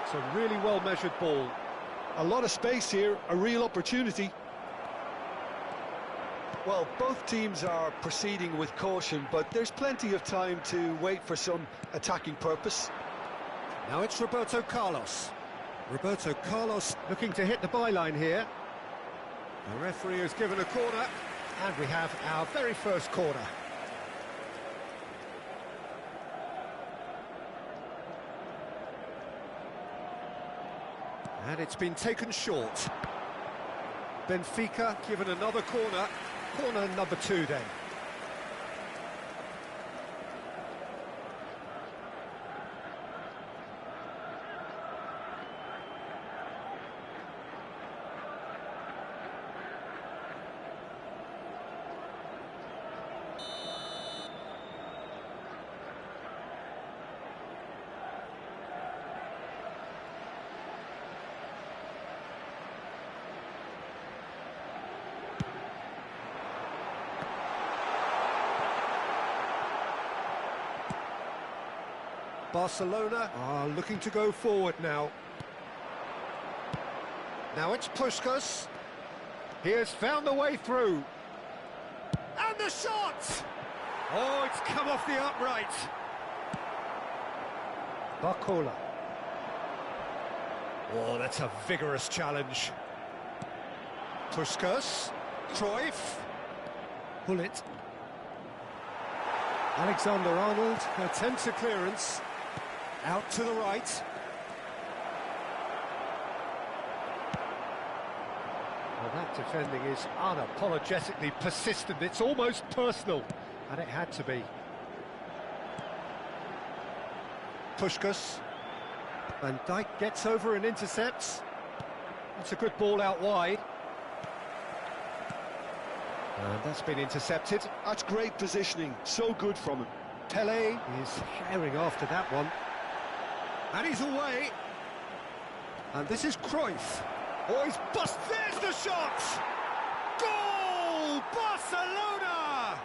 Speaker 1: It's a really well-measured ball.
Speaker 2: A lot of space here, a real opportunity. Well, both teams are proceeding with caution, but there's plenty of time to wait for some attacking purpose.
Speaker 1: Now it's Roberto Carlos. Roberto Carlos looking to hit the byline here. The referee has given a corner, and we have our very first corner. And it's been taken short. Benfica given another corner. Corner number 2 then. Barcelona are looking to go forward now. Now it's Puskas. He has found the way through. And the shot! Oh, it's come off the upright. Barcola. Oh, that's a vigorous challenge. Puskas. Cruyff. Pull it. Alexander-Arnold attempts a clearance. Out to the right. Well, that defending is unapologetically persistent. It's almost personal, and it had to be. Puskas. Van Dijk gets over and intercepts. That's a good ball out wide. And that's been intercepted.
Speaker 2: That's great positioning, so good from him.
Speaker 1: Pele is herring after that one. And he's away. And this is Cruyff. Oh, he's bust. There's the shot! Goal! Barcelona!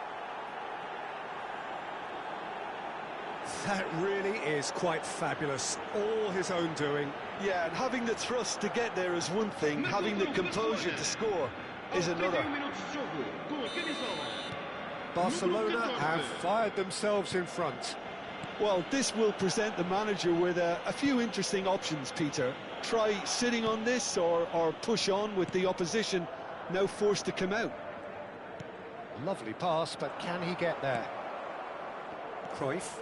Speaker 1: That really is quite fabulous. All his own doing.
Speaker 2: Yeah, and having the thrust to get there is one thing, having the composure to score is another.
Speaker 1: Barcelona have fired themselves in front.
Speaker 2: Well, this will present the manager with a few interesting options, Peter. Try sitting on this or push on with the opposition now forced to come out.
Speaker 1: Lovely pass, but can he get there? Cruyff.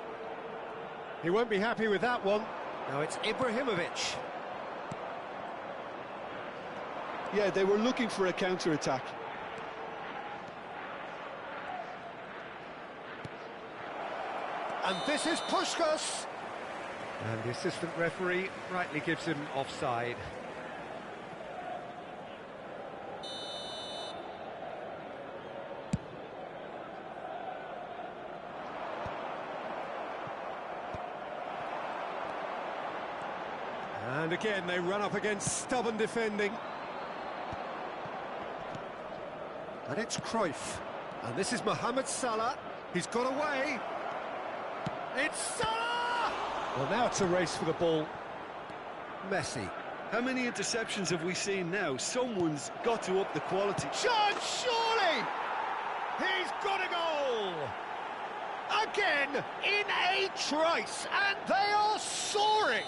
Speaker 1: He won't be happy with that one. Now it's Ibrahimovic.
Speaker 2: Yeah, they were looking for a counter-attack.
Speaker 1: And this is Puskás. And the assistant referee rightly gives him offside. And again, they run up against stubborn defending. And it's Cruyff. And this is Mohamed Salah. He's got away. It's Salah! Well, now it's a race for the ball. Messi.
Speaker 2: How many interceptions have we seen now? Someone's got to up the quality.
Speaker 1: Chance, surely! He's got a goal! Again, in a trice, and they are soaring!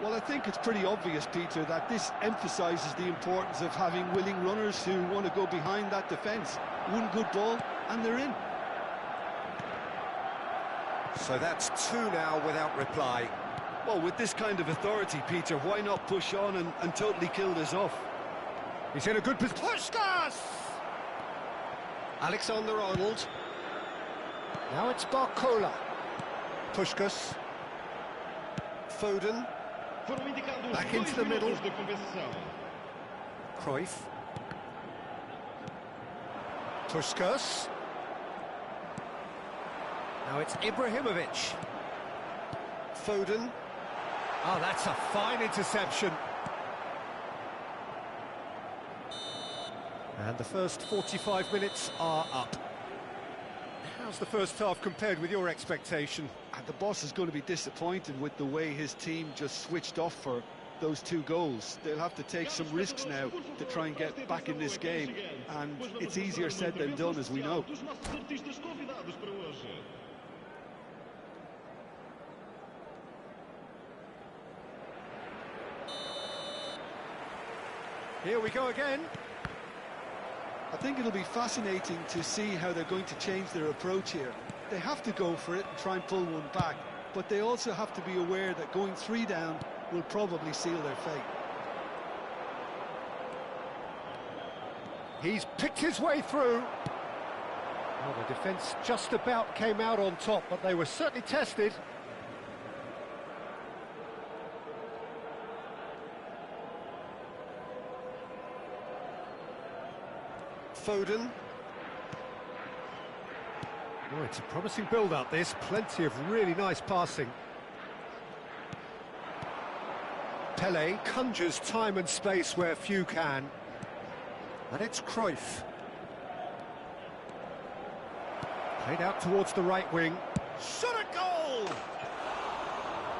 Speaker 2: Well, I think it's pretty obvious, Peter, that this emphasises the importance of having willing runners who want to go behind that defence. One good ball, and they're in.
Speaker 1: So that's two now without reply.
Speaker 2: Well, with this kind of authority, Peter, why not push on and totally kill this off?
Speaker 1: He's in a good position. Puskás! Alexander-Arnold. Now it's Barcola. Puskás. Foden. Back into the middle. Cruyff. Puskás. Now it's Ibrahimovic. Foden. Oh, that's a fine interception. And the first 45 minutes are up. How's the first half compared with your expectation?
Speaker 2: And the boss is going to be disappointed with the way his team just switched off for those two goals. They'll have to take some risks now to try and get back in this game. And it's easier said than done, as we know.
Speaker 1: Here we go again.
Speaker 2: I think it'll be fascinating to see how they're going to change their approach here. They have to go for it and try and pull one back, but they also have to be aware that going 3 down will probably seal their fate.
Speaker 1: He's picked his way through. Well, the defence just about came out on top, but they were certainly tested. Foden. Oh, it's a promising build-up, this. Plenty of really nice passing. Pelé conjures time and space where few can. And it's Cruyff. Played out towards the right wing. Shot a goal!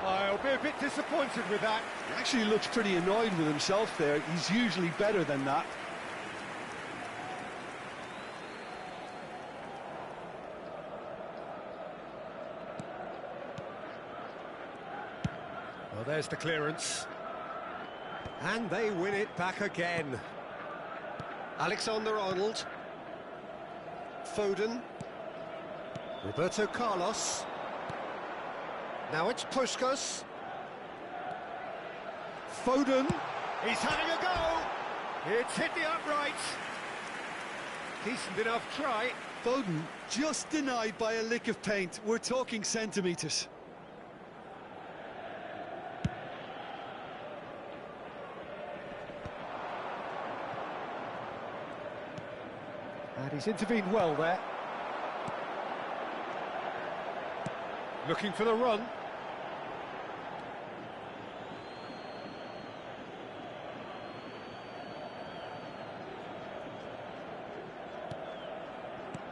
Speaker 1: I'll be a bit disappointed with that.
Speaker 2: He actually looks pretty annoyed with himself there. He's usually better than that.
Speaker 1: Well, there's the clearance. And they win it back again. Alexander-Arnold. Foden. Roberto Carlos. Now it's Puskás. Foden. He's having a go. It's hit the upright. Decent enough try.
Speaker 2: Foden just denied by a lick of paint. We're talking centimetres.
Speaker 1: And he's intervened well there. Looking for the run.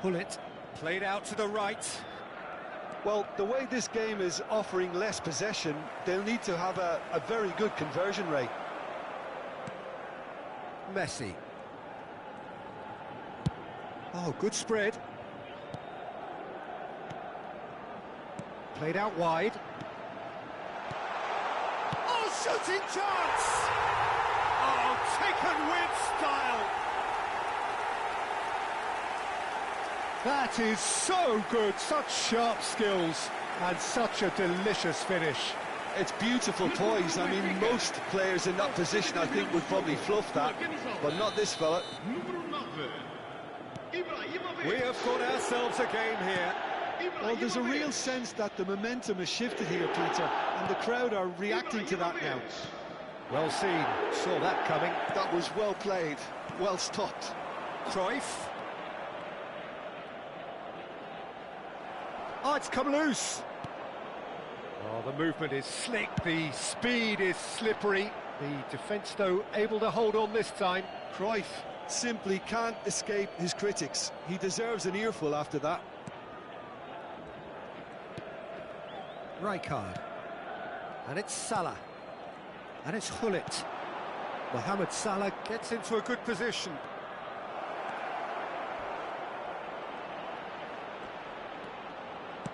Speaker 1: Hullet played out to the right.
Speaker 2: Well, the way this game is offering less possession, they'll need to have a very good conversion rate.
Speaker 1: Messi. Oh, good spread. Played out wide. Oh, shooting chance! Oh, taken with style! That is so good, such sharp skills, and such a delicious finish.
Speaker 2: It's beautiful poise. I mean, most players in that position, I think, would probably fluff that, but not this fella.
Speaker 1: We have got ourselves a game here.
Speaker 2: Well, there's a real sense that the momentum has shifted here, Peter, and the crowd are reacting to that now.
Speaker 1: Well seen, saw that coming.
Speaker 2: That was well played, well stopped.
Speaker 1: Cruyff. Oh, it's come loose. Oh, the movement is slick, the speed is slippery. The defence, though, able to hold on this time.
Speaker 2: Cruyff simply can't escape his critics. He deserves an earful after that.
Speaker 1: Rijkaard. And it's Salah. And it's Gullit. Mohamed Salah gets into a good position.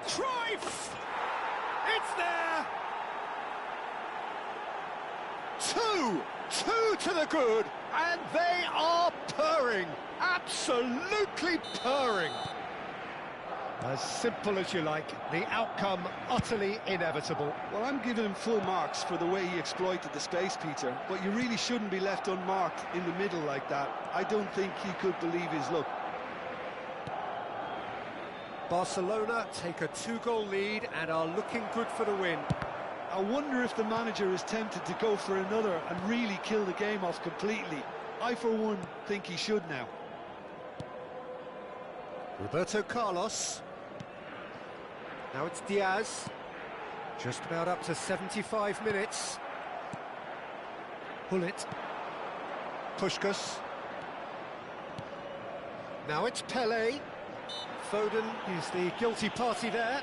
Speaker 1: Cruyff! It's there! Two to the good, and they are purring, absolutely purring. As simple as you like, the outcome utterly inevitable.
Speaker 2: Well, I'm giving him full marks for the way he exploited the space, Peter, but you really shouldn't be left unmarked in the middle like that. I don't think he could believe his luck.
Speaker 1: Barcelona take a 2-goal lead and are looking good for the win.
Speaker 2: I wonder if the manager is tempted to go for another and really kill the game off completely. I, for one, think he should now.
Speaker 1: Roberto Carlos. Now it's Diaz. Just about up to 75 minutes. Gullit. Puskás. Now it's Pelé. Foden is the guilty party there.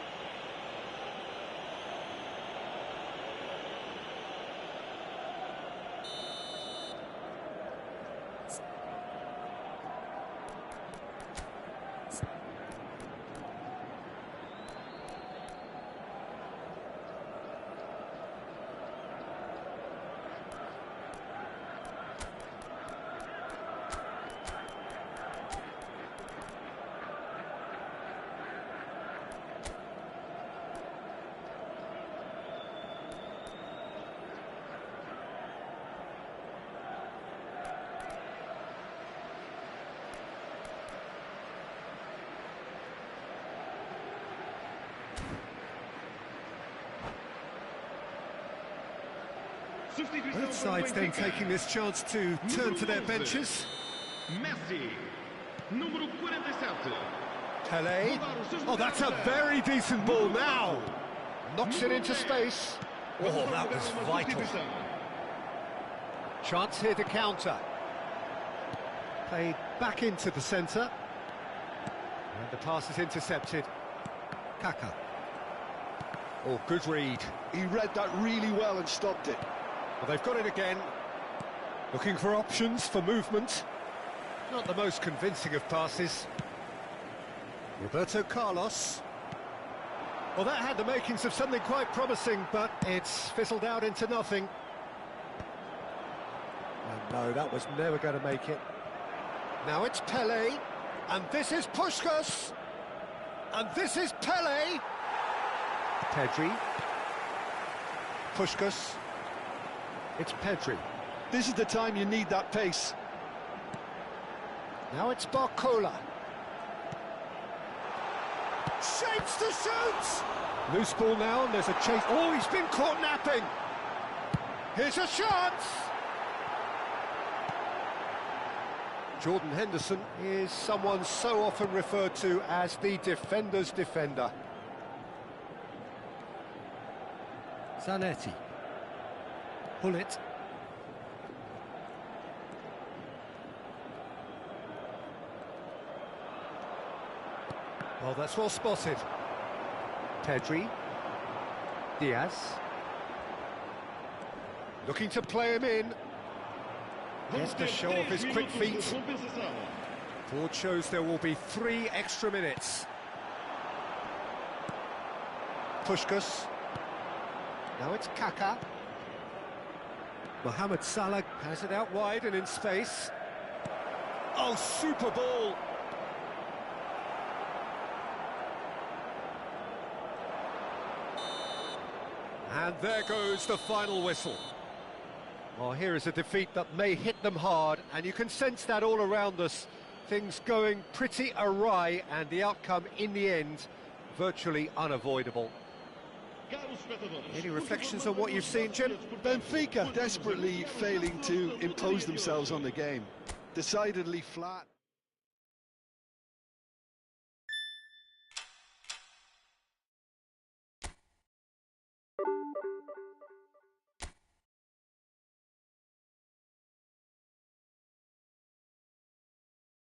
Speaker 1: Both sides then taking this chance to turn to their benches. Pelé. Oh, that's a very decent ball now. Knocks it into space. Oh, that was vital. Chance here to counter. Played back into the centre. And the pass is intercepted. Kaká. Oh, good read.
Speaker 2: He read that really well and stopped it.
Speaker 1: Well, they've got it again. Looking for options for movement. Not the most convincing of passes. Roberto Carlos. Well, that had the makings of something quite promising, but it's fizzled out into nothing. And no, that was never going to make it. Now it's Pelé, and this is Puskás, and this is Pelé. Pedri. Puskás. It's Pedri.
Speaker 2: This is the time you need that pace.
Speaker 1: Now it's Barcola. Shapes to shoot! Loose ball now, and there's a chase. Oh, he's been caught napping! Here's a chance! Jordan Henderson is someone so often referred to as the defender's defender. Zanetti. Gullit. Well, that's well spotted. Pedri. Diaz. Looking to play him in. Gets to show off his quick feet. Board shows there will be 3 extra minutes. Puskas. Now it's Kaka. Mohamed Salah has it out wide and in space. Oh, super ball! And there goes the final whistle. Well, here is a defeat that may hit them hard, and you can sense that all around us. Things going pretty awry, and the outcome in the end virtually unavoidable. Any reflections on what you've seen, Jim?
Speaker 2: Benfica desperately failing to impose themselves on the game. Decidedly flat.